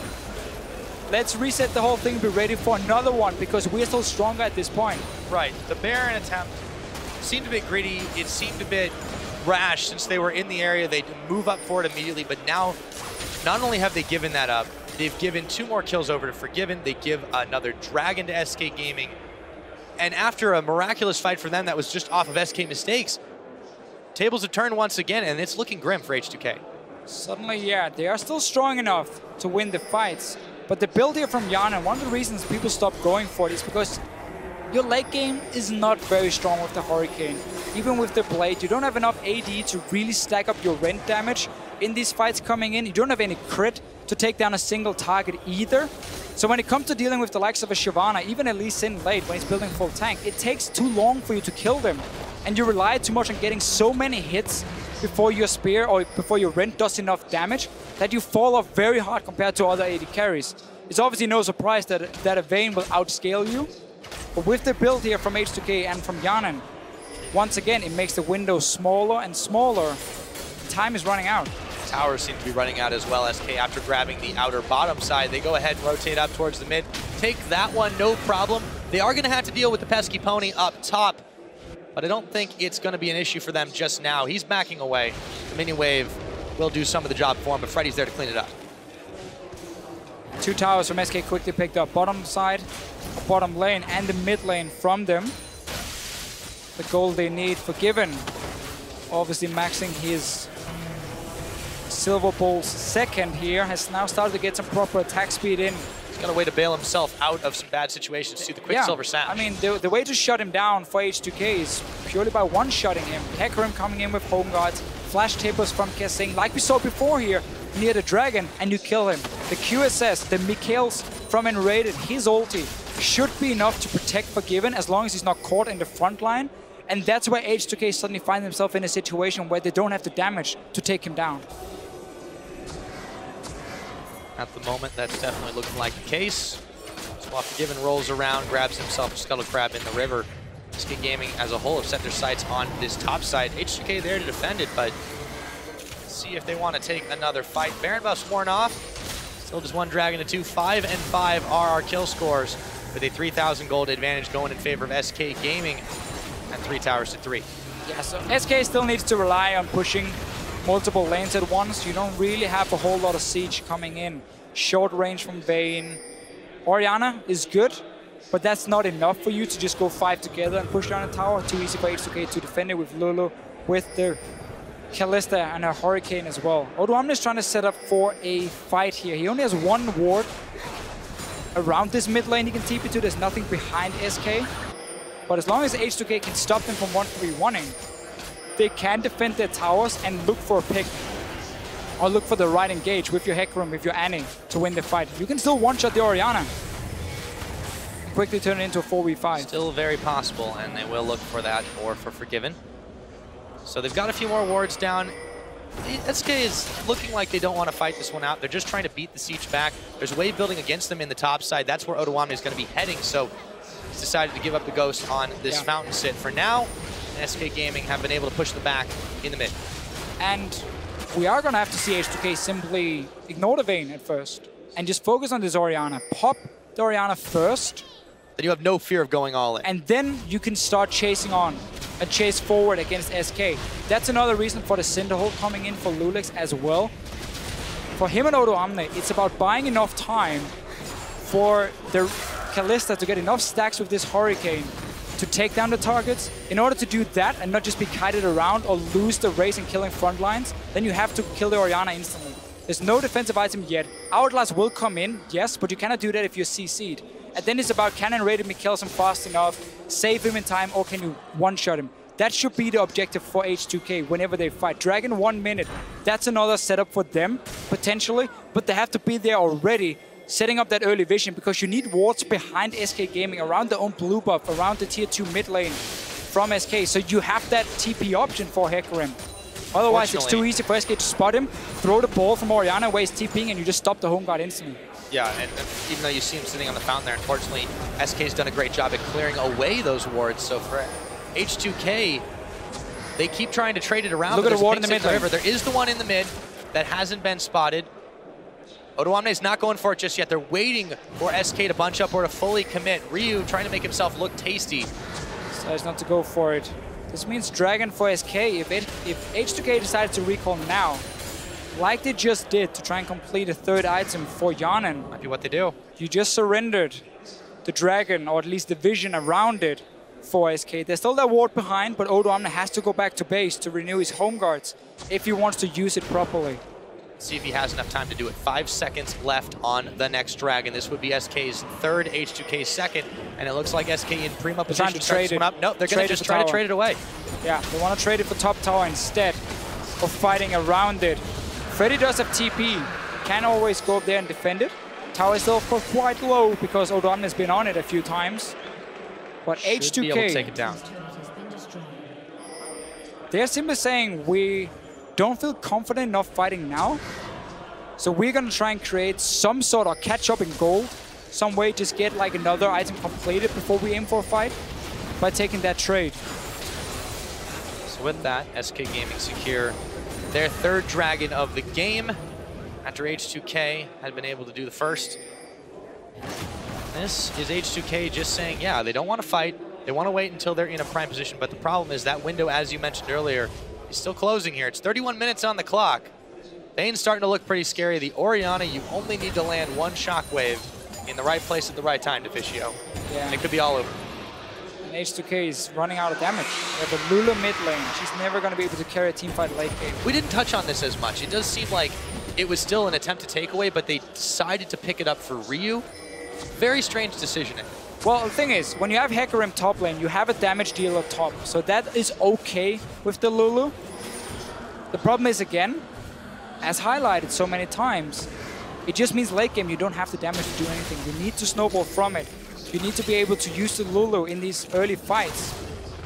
let's reset the whole thing, be ready for another one, because we're still stronger at this point. Right, the Baron attempt seemed a bit gritty, it seemed a bit rash. Since they were in the area, they move up for it immediately, but now not only have they given that up, they've given 2 more kills over to Forgiven, they give another Dragon to SK Gaming, and after a miraculous fight for them that was just off of SK mistakes, tables have turned once again, and it's looking grim for H2K. Suddenly, yeah, they are still strong enough to win the fights, but the build here from Yana, one of the reasons people stop going for it is because your late game is not very strong with the Hurricane. Even with the Blade, you don't have enough AD to really stack up your rend damage in these fights coming in. You don't have any crit to take down a single target either. So when it comes to dealing with the likes of a Shyvana, even at Lee Sin late when he's building full tank, it takes too long for you to kill them. And you rely too much on getting so many hits before your spear or before your rend does enough damage that you fall off very hard compared to other AD carries. It's obviously no surprise that a Vayne will outscale you. But with the build here from H2K and from Yanan, once again, it makes the window smaller and smaller. Time is running out. Towers seem to be running out as well. SK, after grabbing the outer bottom side, they go ahead and rotate up towards the mid. Take that one, no problem. They are going to have to deal with the pesky pony up top, but I don't think it's going to be an issue for them just now. He's backing away. The minion wave will do some of the job for him, but Freddy's there to clean it up. 2 towers from SK quickly picked up. Bottom side, bottom lane, and the mid lane from them. The goal they need. Forgiven, obviously maxing his Silver Bull's second here, has now started to get some proper attack speed in. He's got a way to bail himself out of some bad situations too. The Quicksilver Sash. I mean, the way to shut him down for H2K is purely by one-shotting him. Hecarim coming in with Home Guards, Flash Tapers from Kessing, like we saw before here near the Dragon, and you kill him. The QSS, the Mikhails from Enrated, his ulti should be enough to protect Forgiven as long as he's not caught in the front line. And that's where H2K suddenly find themselves in a situation where they don't have the damage to take him down. At the moment, that's definitely looking like the case. So while Forgiven rolls around, grabs himself a Scuttle Crab in the river, SK Gaming as a whole have set their sights on this top side. H2K there to defend it, but let's see if they want to take another fight. Baron buff's worn off. Still just 1 Dragon to 2. 5 and 5 are our kill scores, with a 3,000 gold advantage going in favor of SK Gaming, and 3 towers to 3. Yeah, so SK still needs to rely on pushing multiple lanes at once. You don't really have a whole lot of siege coming in. Short range from Vayne. Orianna is good, but that's not enough for you to just go 5 together and push down a tower. Too easy for H2K to defend it with Lulu, with the Kalista and a Hurricane as well. Odoamne is trying to set up for a fight here. He only has 1 ward around this mid lane he can TP to. There's nothing behind SK. But as long as H2K can stop them from 1v1ing, they can defend their towers and look for a pick. Or look for the right engage with your Hecarim, with your Annie, to win the fight. You can still one-shot the Orianna and quickly turn it into a 4v5. Still very possible, and they will look for that or for Forgiven. So they've got a few more wards down. SK is looking like they don't want to fight this one out. They're just trying to beat the siege back. There's a wave building against them in the top side. That's where Odoamne is going to be heading, so he's decided to give up the Ghost on this Fountain sit for now. And SK Gaming have been able to push the back in the mid. And we are going to have to see H2K simply ignore the Vayne at first and just focus on this Orianna. Pop the Orianna first. Then you have no fear of going all in. And then you can start chasing on and chase forward against SK. That's another reason for the Cinderhold coming in for Lulex as well. For him and Odoamne, it's about buying enough time for the Kalista to get enough stacks with this Hurricane to take down the targets. In order to do that and not just be kited around or lose the race and killing front lines, then you have to kill the Orianna instantly. There's no defensive item yet. Hourglass will come in, yes, but you cannot do that if you're CC'd. And then it's about can Enrated kills him fast enough, save him in time, or can you one-shot him? That should be the objective for H2K whenever they fight. Dragon 1 minute, that's another setup for them, potentially, but they have to be there already, setting up that early vision, because you need wards behind SK Gaming, around their own blue buff, around the tier 2 mid lane from SK, so you have that TP option for Hecarim. Otherwise, it's too easy for SK to spot him, throw the ball from Orianna where he's TPing, and you just stop the home guard instantly. Yeah, and even though you see him sitting on the fountain there, unfortunately, SK's done a great job at clearing away those wards. So for H2K, they keep trying to trade it around. Look at the ward in the mid lane. There is the one in the mid that hasn't been spotted. Odoamne is not going for it just yet. They're waiting for SK to bunch up or to fully commit. Ryu trying to make himself look tasty. Decides not to go for it. This means Dragon for SK. If H2K decides to recall now, like they just did to try and complete a 3rd item for Yanen, might be what they do. You just surrendered the Dragon, or at least the vision around it, for SK. There's still that ward behind, but Odoamne has to go back to base to renew his home guards if he wants to use it properly. Let's see if he has enough time to do it. 5 seconds left on the next Dragon. This would be SK's 3rd, H2K's 2nd, and it looks like SK in prima position to trade it. Up. No, they're going to just try to trade it away. Yeah, they want to trade it for top tower instead of fighting around it. Freddy does have TP, can always go up there and defend it. Tower is still, of course, quite low because Odoamne has been on it a few times. But should H2K, be able to take it down. They're simply saying we don't feel confident enough fighting now. So we're going to try and create some sort of catch up in gold. Some way just get like another item completed before we aim for a fight by taking that trade. So with that, SK Gaming secure their 3rd Dragon of the game after H2K had been able to do the first. This is H2K just saying, yeah, they don't want to fight. They want to wait until they're in a prime position, but the problem is that window, as you mentioned earlier, is still closing here. It's 31 minutes on the clock. Vayne's starting to look pretty scary. The Orianna, you only need to land 1 shockwave in the right place at the right time, Deficio. Yeah. And it could be all over. And H2K is running out of damage. We have a Lulu mid lane. She's never going to be able to carry a team fight late game. We didn't touch on this as much. It does seem like it was still an attempt to take away, but they decided to pick it up for Ryu. Very strange decisioning. Well, the thing is, when you have Hecarim top lane, you have a damage dealer top, so that is okay with the Lulu. The problem is, again, as highlighted so many times, it just means late game you don't have the damage to do anything. You need to snowball from it. You need to be able to use the Lulu in these early fights,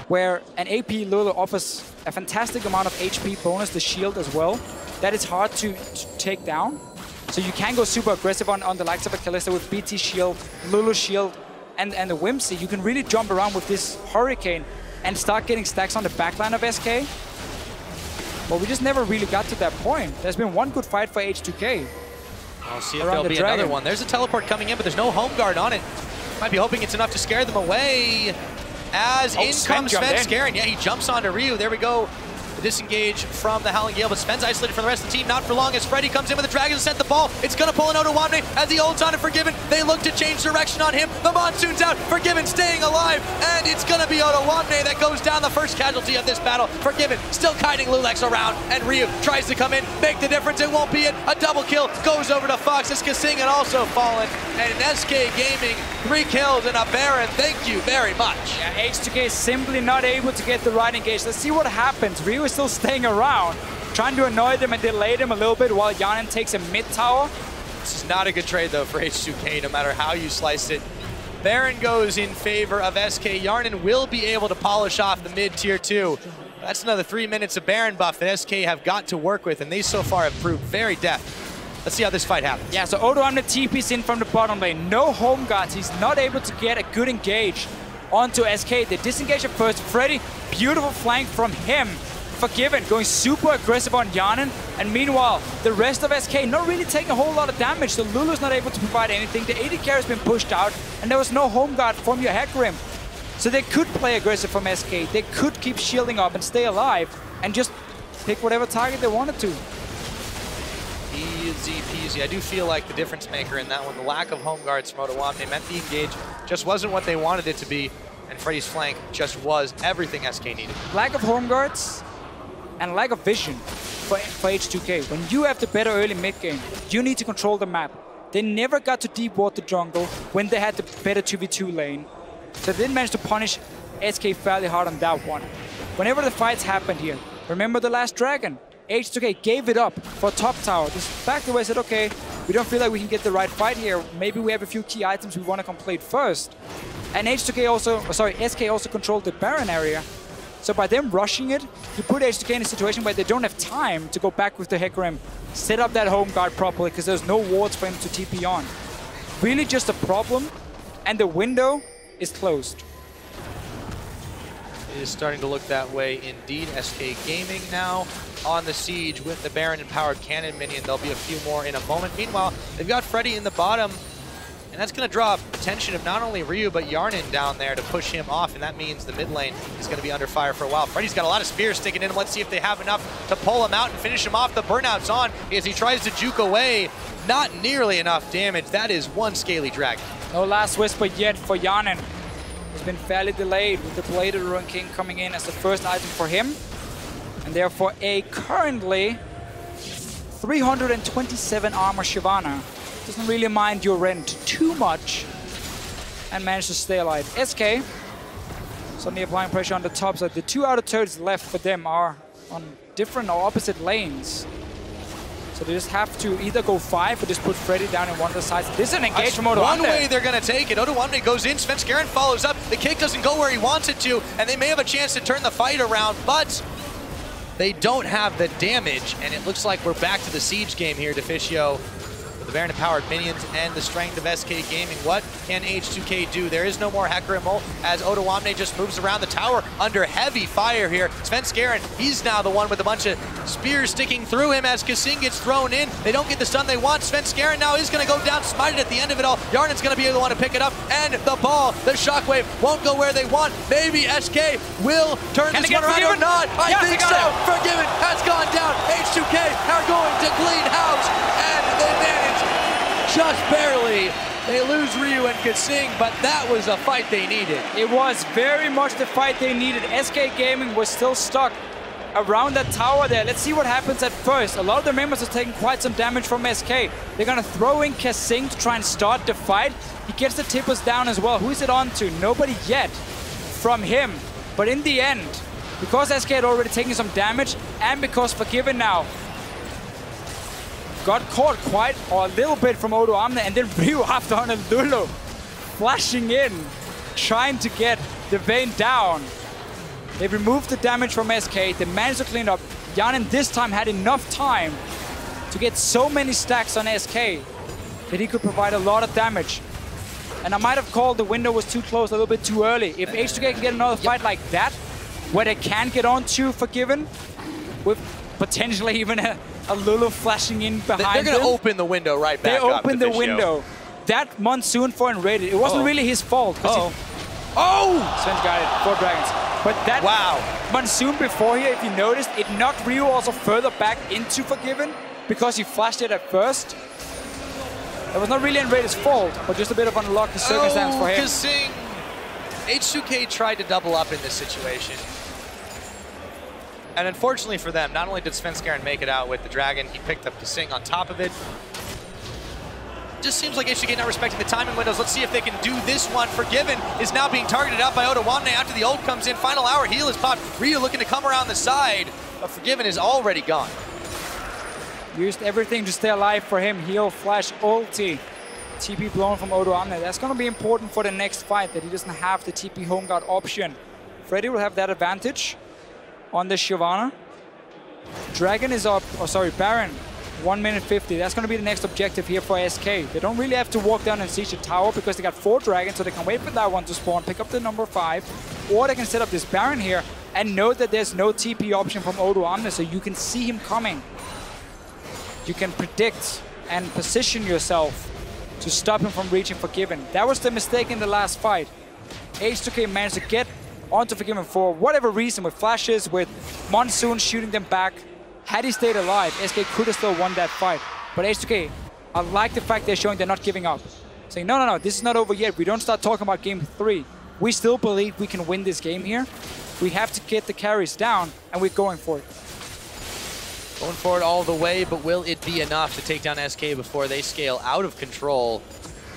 where an AP Lulu offers a fantastic amount of HP bonus, the shield as well. That is hard to take down. So you can go super aggressive on the likes of a Kalista with BT shield, Lulu shield, and the Whimsy. You can really jump around with this Hurricane and start getting stacks on the backline of SK. But we just never really got to that point. There's been one good fight for H2K. I'll see if there'll be another one. There's a teleport coming in, but there's no home guard on it. Might be hoping it's enough to scare them away. As in comes Sven. Yeah, he jumps onto Ryu. There we go. The disengage from the Howling Gale, but Sven's isolated from the rest of the team. Not for long as Freddy comes in with the Dragon to set the ball. It's going to pull an Odoamne as he holds on to Forgiven. They look to change direction on him. The Monsoon's out. Forgiven staying alive, and it's going to be Odoamne that goes down, the first casualty of this battle. Forgiven still kiting Lulex around, and Ryu tries to come in, make the difference. It won't be it. A double kill goes over to Fox as Kasing had also fallen. And in SK Gaming, 3 kills and a Baron. Thank you very much. Yeah, H2K is simply not able to get the right engage. Let's see what happens. Ryu is still staying around, trying to annoy them and delay them a little bit while Yarnen takes a mid tower. This is not a good trade though for H2K, no matter how you slice it. Baron goes in favor of SK. Yarnen will be able to polish off the mid tier 2. That's another 3 minutes of Baron buff that SK have got to work with, and they so far have proved very deft. Let's see how this fight happens. Yeah, so Odoamne TP's in from the bottom lane. No home guards. He's not able to get a good engage onto SK. They disengage at first. Freddy, beautiful flank from him. Forgiven, going super aggressive on Yarnen. And meanwhile, the rest of SK not really taking a whole lot of damage. So Lulu's not able to provide anything. The AD carry has been pushed out, and there was no home guard from your Hecarim. So they could play aggressive from SK. They could keep shielding up and stay alive and just pick whatever target they wanted to. Easy peasy. I do feel like the difference maker in that one, the lack of home guards from Odoamne meant the engage just wasn't what they wanted it to be, and Freddy's flank just was everything SK needed. Lack of home guards and lack of vision for H2K. When you have the better early mid game, you need to control the map. They never got to deep ward the jungle when they had the better 2v2 lane. So they didn't manage to punish SK fairly hard on that one. Whenever the fights happened here, remember the last Dragon? H2K gave it up for top tower. Just backed away, said, okay, we don't feel like we can get the right fight here. Maybe we have a few key items we want to complete first. And H2K also, SK also controlled the Baron area. So by them rushing it, you put H2K in a situation where they don't have time to go back with the Hecarim, set up that home guard properly, because there's no wards for him to TP on. Really just a problem, and the window is closed. It is starting to look that way indeed. SK Gaming now on the siege with the Baron empowered cannon minion. There'll be a few more in a moment. Meanwhile, they've got Freddy in the bottom, and that's going to draw attention of not only Ryu, but Yarnen down there to push him off, and that means the mid lane is going to be under fire for a while. Freddy's got a lot of spears sticking in him. Let's see if they have enough to pull him out and finish him off. The burnout's on as he tries to juke away. Not nearly enough damage. That is one scaly dragon. No last whisper yet for Yarnen. It's been fairly delayed with the Blade of the Ruined King coming in as the first item for him. And therefore a currently 327 armor Shyvana. Doesn't really mind your rent too much and managed to stay alive. SK suddenly applying pressure on the top side. The 2 outer turrets left for them are on different or opposite lanes. So they just have to either go 5 or just put Freddy down in one of the sides. This is an engage from Odoamne. One way they're going to take it. Odoamne goes in, Svenskeren follows up. The kick doesn't go where he wants it to, and they may have a chance to turn the fight around, but they don't have the damage, and it looks like we're back to the siege game here, Deficio. The Baron empowered minions and the strength of SK Gaming. What can H2K do? There is no more Hecarim ult as Odoamne just moves around the tower under heavy fire here. Svenskeren, he's now the one with a bunch of spears sticking through him as Kasing gets thrown in. They don't get the stun they want. Svenskeren now is going to go down, smited at the end of it all. Yarnen's going to be the one to pick it up, and the ball, the shockwave, won't go where they want. Maybe SK will turn this one around or not. I think so. Forgiven has gone down. H2K are going to clean house, and they manage just barely. They lose Ryu and Kasing, but that was a fight they needed. It was very much the fight they needed. SK Gaming was still stuck around that tower there. Let's see what happens at first. A lot of the members are taking quite some damage from SK. They're going to throw in Kasing to try and start the fight. He gets the tippers down as well. Who is it on to? Nobody yet from him. But in the end, because SK had already taken some damage, and because Forgiven now got caught quite a little bit from Odo Amne, and then Ryu after on a Lulu, flashing in, trying to get the Vayne down. They removed the damage from SK, they managed to clean up. Yanin this time had enough time to get so many stacks on SK that he could provide a lot of damage. And I might have called the window was too close, a little bit too early. If H2K can get another fight like that, where they can get on to Forgiven, with potentially even a Lulu flashing in behind them. They're going to open the window right back up. They opened the window. That Monsoon for Enrated, it wasn't really his fault. Oh! Sven's got it, 4 dragons. But that Monsoon before here, if you noticed, it knocked Ryu also further back into Forgiven because he flashed it at first. It was not really Enrated's fault, but just a bit of unlucky circumstance for him. Kasing. H2K tried to double up in this situation. And unfortunately for them, not only did Svenskeren make it out with the dragon, he picked up Kasing on top of it. Just seems like H2K not respecting the timing windows. Let's see if they can do this one. Forgiven is now being targeted out by Odo Wamne after the ult comes in. Final hour heal is popped. Ryu looking to come around the side, but Forgiven is already gone. Used everything to stay alive for him. Heal, flash, ulti. TP blown from Odo Amne. That's going to be important for the next fight, that he doesn't have the TP home guard option. Freddy will have that advantage on the Shyvana. Dragon is up, Baron. 1 minute 50. That's going to be the next objective here for SK. They don't really have to walk down and siege the tower because they got 4 dragons, so they can wait for that one to spawn, pick up the number 5, or they can set up this Baron here and know that there's no TP option from Odo Amne, so you can see him coming. You can predict and position yourself to stop him from reaching Forgiven. That was the mistake in the last fight. H2K managed to get onto Forgiven for whatever reason, with flashes, with Monsoon shooting them back. Had he stayed alive, SK could have still won that fight. But H2K, I like the fact they're showing they're not giving up. Saying, no, this is not over yet. We don't start talking about game 3. We still believe we can win this game here. We have to get the carries down, and we're going for it. Going for it all the way, but will it be enough to take down SK before they scale out of control?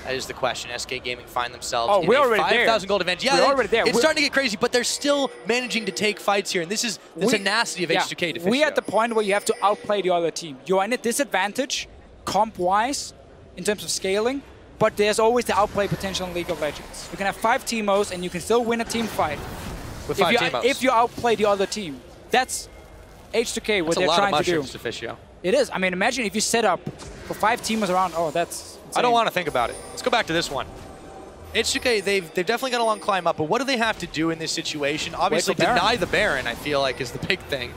That is the question. SK Gaming find themselves in a 5,000 gold advantage. Yeah, we're already there. It's starting to get crazy, but they're still managing to take fights here, and this is the tenacity of H2K to fish. We're at the point where you have to outplay the other team. You're in a disadvantage, comp-wise, in terms of scaling, but there's always the outplay potential in League of Legends. You can have 5 teamos, and you can still win a team fight. With 5 teamos. If you outplay the other team. That's H2K, what they're trying to do. To Fiscio. It is. I mean, imagine if you set up for 5 teamers around. Oh, that's insane. I don't want to think about it. Let's go back to this one. H2K, they've definitely got a long climb up, but what do they have to do in this situation? Obviously, deny the Baron, I feel like, is the big thing.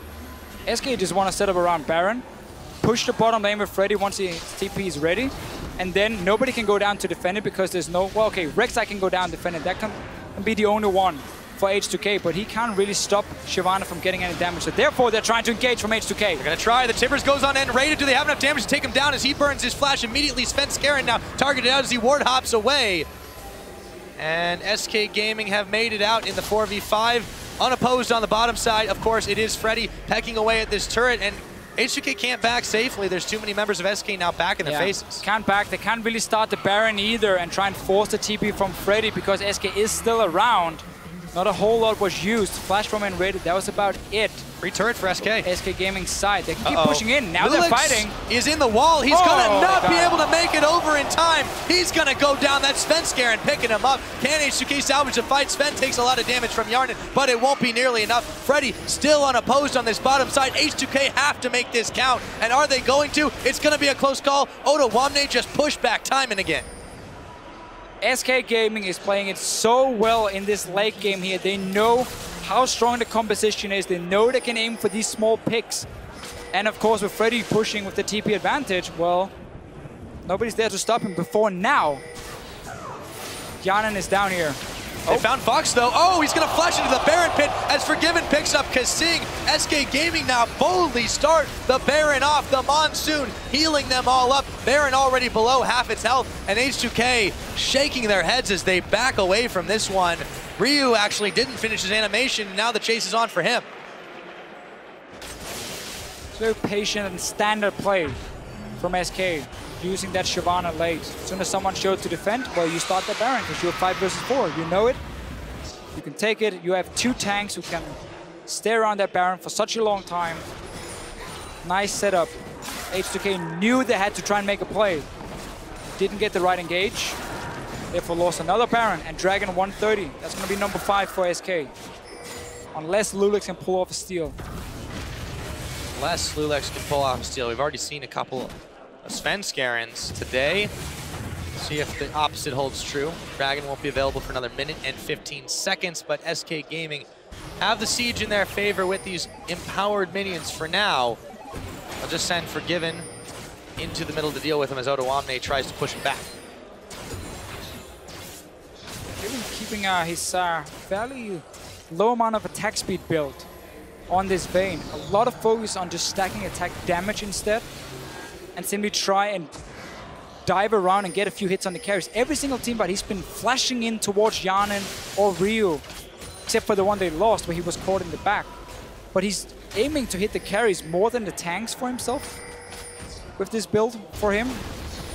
SK just want to set up around Baron, push the bottom lane with Freddy once his TP is ready, and then nobody can go down to defend it because there's no... Well, okay, Rek'Sai can go down and defend it. That can be the only one for H2K, but he can't really stop Shyvana from getting any damage. So therefore, they're trying to engage from H2K. They're going to try. The Timbers goes on Enrated. Do they have enough damage to take him down as he burns his flash immediately? Svenskeren now targeted out as he ward hops away. And SK Gaming have made it out in the 4v5. Unopposed on the bottom side. Of course, it is Freddy pecking away at this turret, and H2K can't back safely. There's too many members of SK now back in their faces. Can't back. They can't really start the Baron either and try and force the TP from Freddy because SK is still around. Not a whole lot was used. Flash from Enrated, that was about it. Free turret for SK. SK Gaming's side. They can keep pushing in. Now they're fighting. Is in the wall. He's gonna not be able to make it over in time. He's gonna go down. That's Svenskeren picking him up. Can H2K salvage the fight? Sven takes a lot of damage from Yarnin, but it won't be nearly enough. Freddy still unopposed on this bottom side. H2K have to make this count. And are they going to? It's gonna be a close call. Odo Wamne just pushed back time and again. SK Gaming is playing it so well in this late game here. They know how strong the composition is. They know they can aim for these small picks. And of course, with Freddy pushing with the TP advantage, well, nobody's there to stop him before now. Yanin is down here. They found Fox though. Oh, he's gonna flash into the Baron pit as Forgiven picks up Kasing. SK Gaming now boldly start the Baron off. The Monsoon healing them all up. Baron already below half its health, and H2K shaking their heads as they back away from this one. Ryu actually didn't finish his animation, and now the chase is on for him. It's very patient and standard play from SK, using that Shyvana late. As soon as someone showed to defend, well, you start the Baron because you're 5 versus 4. You know it. You can take it. You have 2 tanks who can stay around that Baron for such a long time. Nice setup. H2K knew they had to try and make a play. Didn't get the right engage. Therefore lost another Baron and Dragon 130. That's going to be number 5 for SK. Unless Lulex can pull off a steal. Unless Lulex can pull off a steal. We've already seen a couple of Svenskarens today. See if the opposite holds true. Dragon won't be available for another minute and 15 seconds, but SK Gaming have the siege in their favor with these empowered minions for now. I'll just send Forgiven into the middle to deal with him as Odoamne tries to push him back. Even keeping his fairly low amount of attack speed built on this Vayne. A lot of focus on just stacking attack damage instead, and simply try and dive around and get a few hits on the carries. Every single team, but he's been flashing in towards Yanin or Ryu, except for the one they lost where he was caught in the back. But he's aiming to hit the carries more than the tanks for himself with this build for him.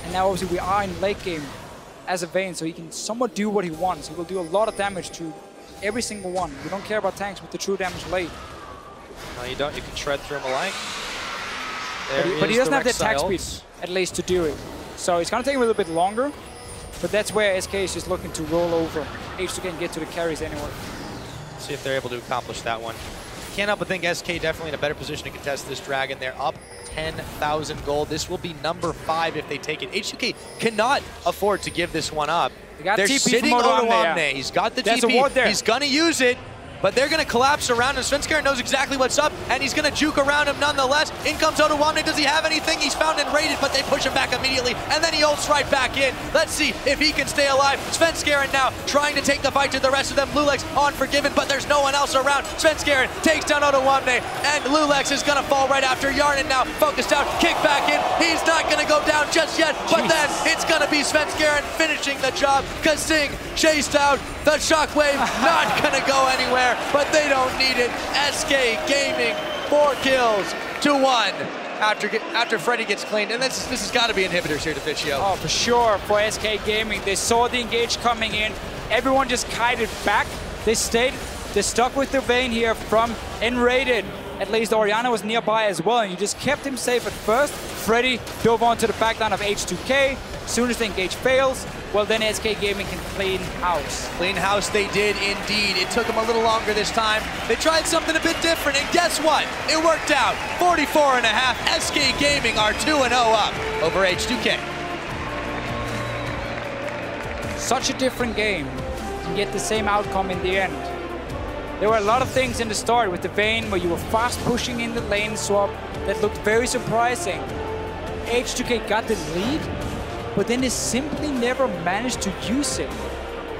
And now obviously we are in late game as a Vayne, so he can somewhat do what he wants. He will do a lot of damage to every single one. We don't care about tanks with the true damage late. No, you don't. You can shred through him alike. But he doesn't have the attack speed, at least, to do it. So it's going to take him a little bit longer, but that's where SK is just looking to roll over H2K and get to the carries anyway. See if they're able to accomplish that one. Can't help but think SK definitely in a better position to contest this Dragon. They're up 10,000 gold. This will be number 5 if they take it. H2K cannot afford to give this one up. They're sitting on Odoamne. He's got the TP. He's going to use it. But they're going to collapse around him. Svenskeren knows exactly what's up, and he's going to juke around him nonetheless. In comes Odoamne. Does he have anything? He's found and raided, but they push him back immediately, and then he ults right back in. Let's see if he can stay alive. Svenskeren now trying to take the fight to the rest of them. Lulex on Forgiven, but there's no one else around. Svenskeren takes down Odoamne, and Lulex is going to fall right after. Yarnin now focused out, kick back in. He's not going to go down just yet, but then it's going to be Svenskeren finishing the job. Kasing chased out. The shockwave not going to go anywhere, but they don't need it. SK Gaming 4 kills to 1 after Freddy gets cleaned. And this has got to be inhibitors here to Vicio. Oh, for sure for SK Gaming. They saw the engage coming in. Everyone just kited back. They stayed. They stuck with the Vayne here from Enraided. At least Orianna was nearby as well, and you just kept him safe at first. Freddy dove onto the backline of H2K. As soon as the engage fails, well, then SK Gaming can clean house. Clean house they did indeed. It took them a little longer this time. They tried something a bit different, and guess what? It worked out. 44.5. SK Gaming are 2-0 up over H2K. Such a different game, and yet the same outcome in the end. There were a lot of things in the start with the Vayne where you were fast pushing in the lane swap that looked very surprising. H2K got the lead, but then they simply never managed to use it.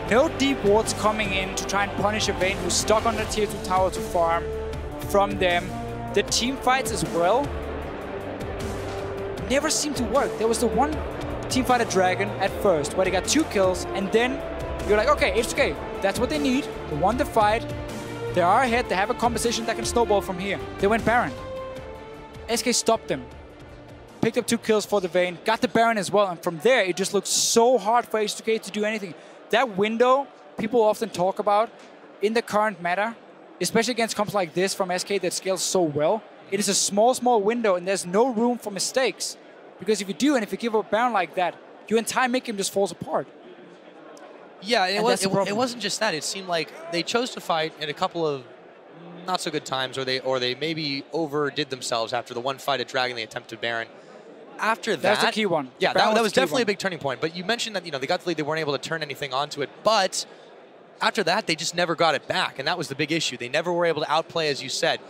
No deep wards coming in to try and punish a Vayne who's stuck on the tier 2 tower to farm from them. The team fights as well never seemed to work. There was the one team fight at Dragon at first where they got 2 kills, and then you're like, okay, H2K, that's what they need. They won the fight. They are ahead. They have a composition that can snowball from here. They went Baron. SK stopped them. Picked up 2 kills for the Vayne. Got the Baron as well. And from there, it just looked so hard for H2K to do anything. That window people often talk about in the current meta, especially against comps like this from SK that scales so well. It is a small, small window, and there's no room for mistakes. Because if you do, and if you give up a Baron like that, your entire mid-game just falls apart. Yeah, it wasn't just that. It seemed like they chose to fight in a couple of not so good times, or they maybe overdid themselves after the one fight at Dragon they attempted Baron. After that, that's the key one. Yeah, that was definitely a big turning point. But you mentioned that they got the lead, they weren't able to turn anything onto it. But after that, they just never got it back, and that was the big issue. They never were able to outplay, as you said,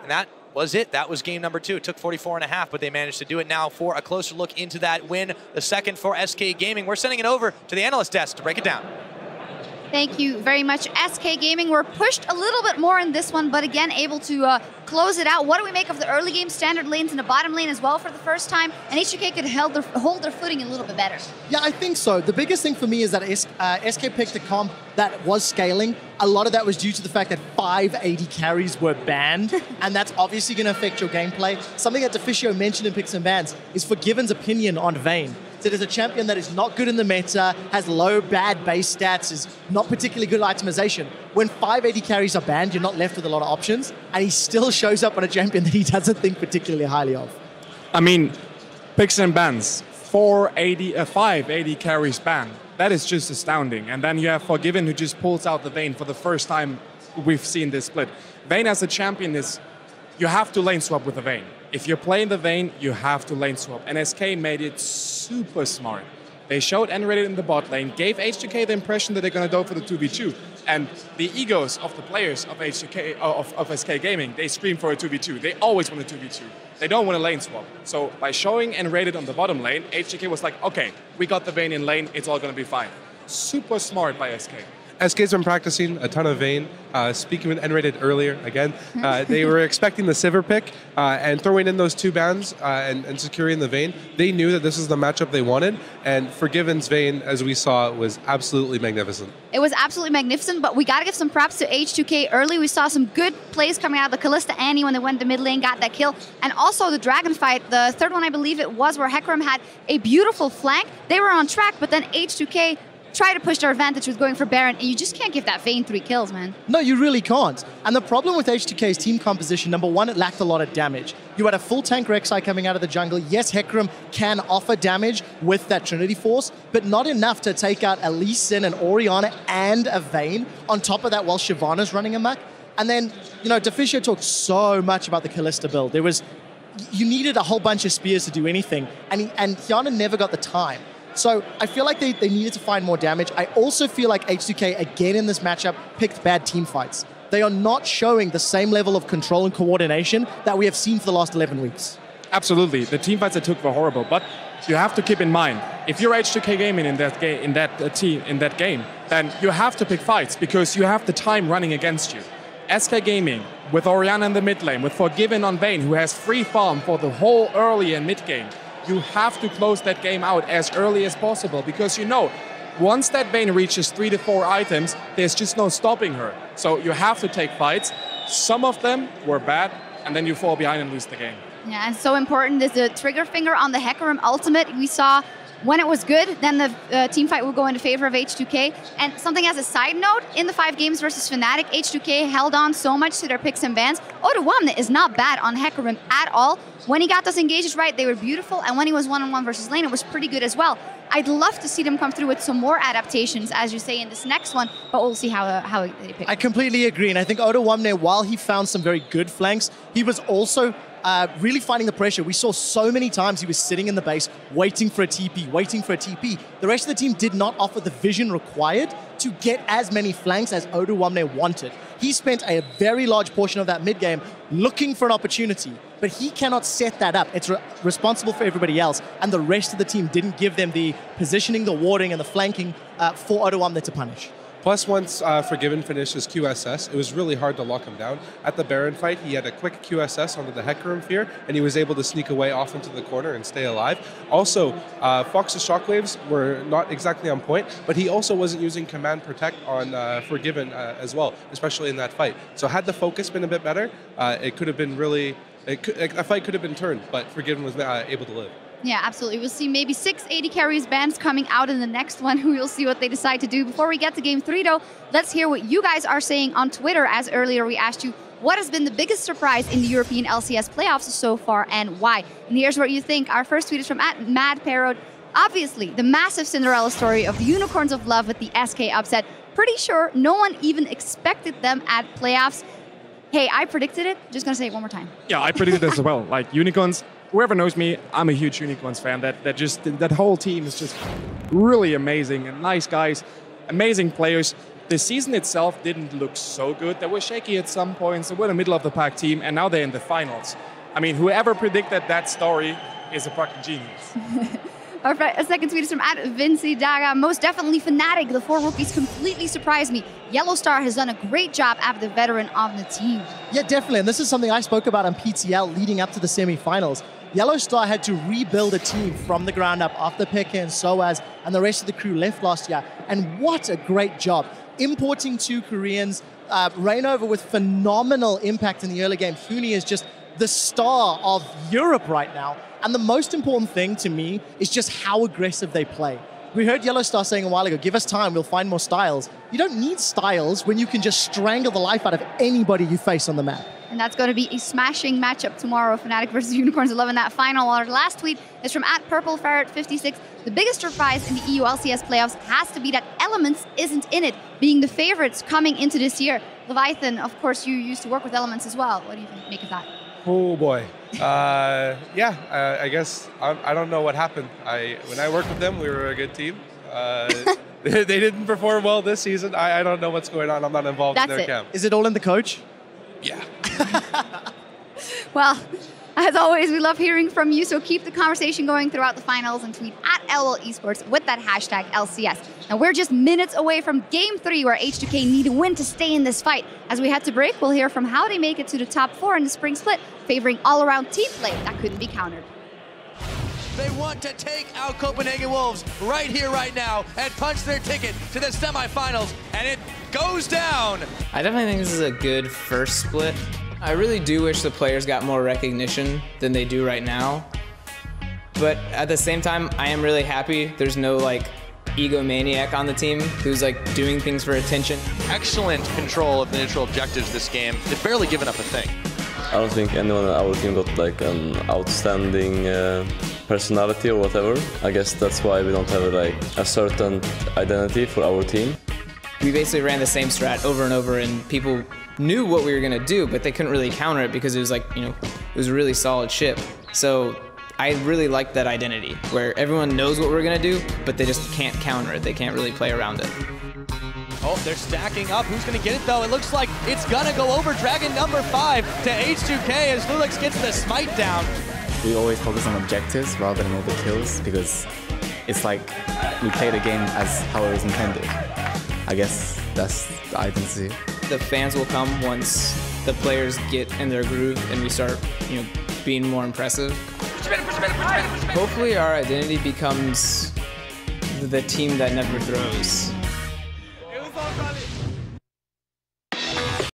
and that was it. That was game number 2. It took 44.5, but they managed to do it. Now for a closer look into that win, the second for SK Gaming. We're sending it over to the analyst desk to break it down. Thank you very much, SK Gaming. We're pushed a little bit more in this one, but again, able to close it out. What do we make of the early game standard lanes in the bottom lane as well for the first time? And H2K could hold their footing a little bit better. Yeah, I think so. The biggest thing for me is that SK picked a comp that was scaling. A lot of that was due to the fact that 5 AD carries were banned, and that's obviously going to affect your gameplay. Something that Deficio mentioned in Picks and Bans is Forgiven's opinion on Vayne. That is a champion that is not good in the meta, has low, bad base stats, is not particularly good at itemization. When 5 AD carries are banned, you're not left with a lot of options, and he still shows up on a champion that he doesn't think particularly highly of. I mean, Picks and Bans, 5 AD carries banned. That is just astounding. And then you have Forgiven, who just pulls out the Vayne for the first time we've seen this split. Vayne as a champion is, you have to lane swap with the Vayne. If you're playing the Vayne, you have to lane swap. And SK made it super smart. They showed N-rated in the bot lane, gave H2K the impression that they're going to go for the 2v2. And the egos of the players of H2K, of SK Gaming, they scream for a 2v2. They always want a 2v2. They don't want a lane swap. So by showing N-rated on the bottom lane, H2K was like, okay, we got the Vayne in lane, it's all going to be fine. Super smart by SK. SK's been practicing a ton of Vayne. Speaking with N-rated earlier, again, they were expecting the Sivir pick and throwing in those 2 bans and securing the Vayne. They knew that this was the matchup they wanted, and Forgiven's Vayne, as we saw, was absolutely magnificent. It was absolutely magnificent, but we got to give some props to H2K early. We saw some good plays coming out of the Callista Annie when they went to mid lane, got that kill. And also the Dragon fight, the third one I believe it was, where Hecarim had a beautiful flank. They were on track, but then H2K try to push their advantage with going for Baron, and you just can't give that Vayne 3 kills, man. No, you really can't. And the problem with H2K's team composition, number one, it lacked a lot of damage. You had a full tank Rek'Sai coming out of the jungle. Yes, Hecarim can offer damage with that Trinity Force, but not enough to take out a Lee Sin, an Orianna, and a Vayne on top of that while Shyvana's running amok. And then, you know, Deficio talked so much about the Callista build. You needed a whole bunch of spears to do anything, and Hyana never got the time. So I feel like they needed to find more damage. I also feel like H2K, again in this matchup, picked bad team fights. They are not showing the same level of control and coordination that we have seen for the last 11 weeks. Absolutely. The team fights they took were horrible, but you have to keep in mind, if you're H2K Gaming in that game, then you have to pick fights because you have the time running against you. SK Gaming, with Orianna in the mid lane, with Forgiven on Vayne, who has free farm for the whole early and mid game, you have to close that game out as early as possible because you know, once that Vayne reaches 3 to 4 items, there's just no stopping her. So you have to take fights. Some of them were bad, and then you fall behind and lose the game. Yeah, and so important is the trigger finger on the Hecarim ultimate. We saw when it was good, then the team fight will go into favor of H2K. And something as a side note, in the 5 games versus Fnatic, H2K held on so much to their picks and bans. Oduwamne is not bad on Hecarim at all. When he got those engages right, they were beautiful. And when he was one-on-one versus lane, it was pretty good as well. I'd love to see them come through with some more adaptations, as you say, in this next one, but we'll see how they pick. I completely agree, and I think Oduwamne, while he found some very good flanks, he was also really finding the pressure. We saw so many times he was sitting in the base, waiting for a TP, waiting for a TP. The rest of the team did not offer the vision required to get as many flanks as Oduwamne wanted. He spent a very large portion of that mid game looking for an opportunity, but he cannot set that up. It's responsible for everybody else, and the rest of the team didn't give them the positioning, the warding, and the flanking for Oduwamne to punish. Plus, once Forgiven finished his QSS, it was really hard to lock him down. At the Baron fight, he had a quick QSS onto the Hecarim Fear, and he was able to sneak away off into the corner and stay alive. Also, Fox's Shockwaves were not exactly on point, but he also wasn't using Command Protect on Forgiven as well, especially in that fight. So had the focus been a bit better, it could have been really... a fight could have been turned, but Forgiven was able to live. Yeah, absolutely. We'll see maybe 6 AD carries bans coming out in the next one. We'll see what they decide to do. Before we get to Game 3, though, let's hear what you guys are saying on Twitter. As earlier we asked you, what has been the biggest surprise in the European LCS playoffs so far and why? And here's what you think. Our first tweet is from @MadParrot. Obviously, the massive Cinderella story of the Unicorns of Love with the SK upset. Pretty sure no one even expected them at playoffs. Hey, I predicted it. Just gonna say it one more time. Yeah, I predicted it as well. Like Unicorns, whoever knows me, I'm a huge Unicorns fan. That whole team is just really amazing and nice guys, amazing players. The season itself didn't look so good. They were shaky at some points. They were the middle of the pack team, and now they're in the finals. I mean, whoever predicted that story is a fucking genius. A second tweet is from @VincyDaga. Most definitely Fnatic. The 4 rookies completely surprised me. Yellowstar has done a great job as the veteran of the team. Yeah, definitely. And this is something I spoke about on PTL leading up to the semifinals. Yellowstar had to rebuild a team from the ground up after Pekka and Soaz and the rest of the crew left last year. And what a great job. Importing 2 Koreans, Reignover with phenomenal impact in the early game. Huni is just the star of Europe right now. And the most important thing to me is just how aggressive they play. We heard Yellowstar saying a while ago, give us time, we'll find more styles. You don't need styles when you can just strangle the life out of anybody you face on the map. And that's going to be a smashing matchup tomorrow, Fnatic versus Unicorns 11, that final. Our last tweet is from @PurpleFerret56. The biggest surprise in the EU LCS playoffs has to be that Elements isn't in it, being the favorites coming into this year. Leviathan, of course, you used to work with Elements as well. What do you make of that? Oh boy. I guess I don't know what happened. When I worked with them, we were a good team. They didn't perform well this season. I don't know what's going on. I'm not involved in their camp. Is it all in the coach? Yeah. Well, as always, we love hearing from you, so keep the conversation going throughout the finals and tweet @LOL Esports with that hashtag LCS. Now, we're just minutes away from Game 3, where H2K need a win to stay in this fight. As we head to break, we'll hear from how they make it to the top 4 in the spring split, favoring all-around team play that couldn't be countered. They want to take out Copenhagen Wolves right here, right now, and punch their ticket to the semifinals, and it goes down. I definitely think this is a good first split. I really do wish the players got more recognition than they do right now. But at the same time, I am really happy there's no egomaniac on the team who's doing things for attention. Excellent control of the neutral objectives this game. They've barely given up a thing. I don't think anyone on our team got an outstanding personality or whatever. I guess that's why we don't have a certain identity for our team. We basically ran the same strat over and over, and people knew what we were gonna do, but they couldn't really counter it because it was it was a really solid ship. So I really like that identity where everyone knows what we're gonna do, but they just can't counter it. They can't really play around it. Oh, they're stacking up. Who's going to get it, though? It looks like it's going to go over Dragon number 5 to H2K as Lulix gets the smite down. We always focus on objectives rather than over kills because it's like we play the game as how it was intended. I guess that's the identity. The fans will come once the players get in their groove and we start, being more impressive. Hopefully our identity becomes the team that never throws.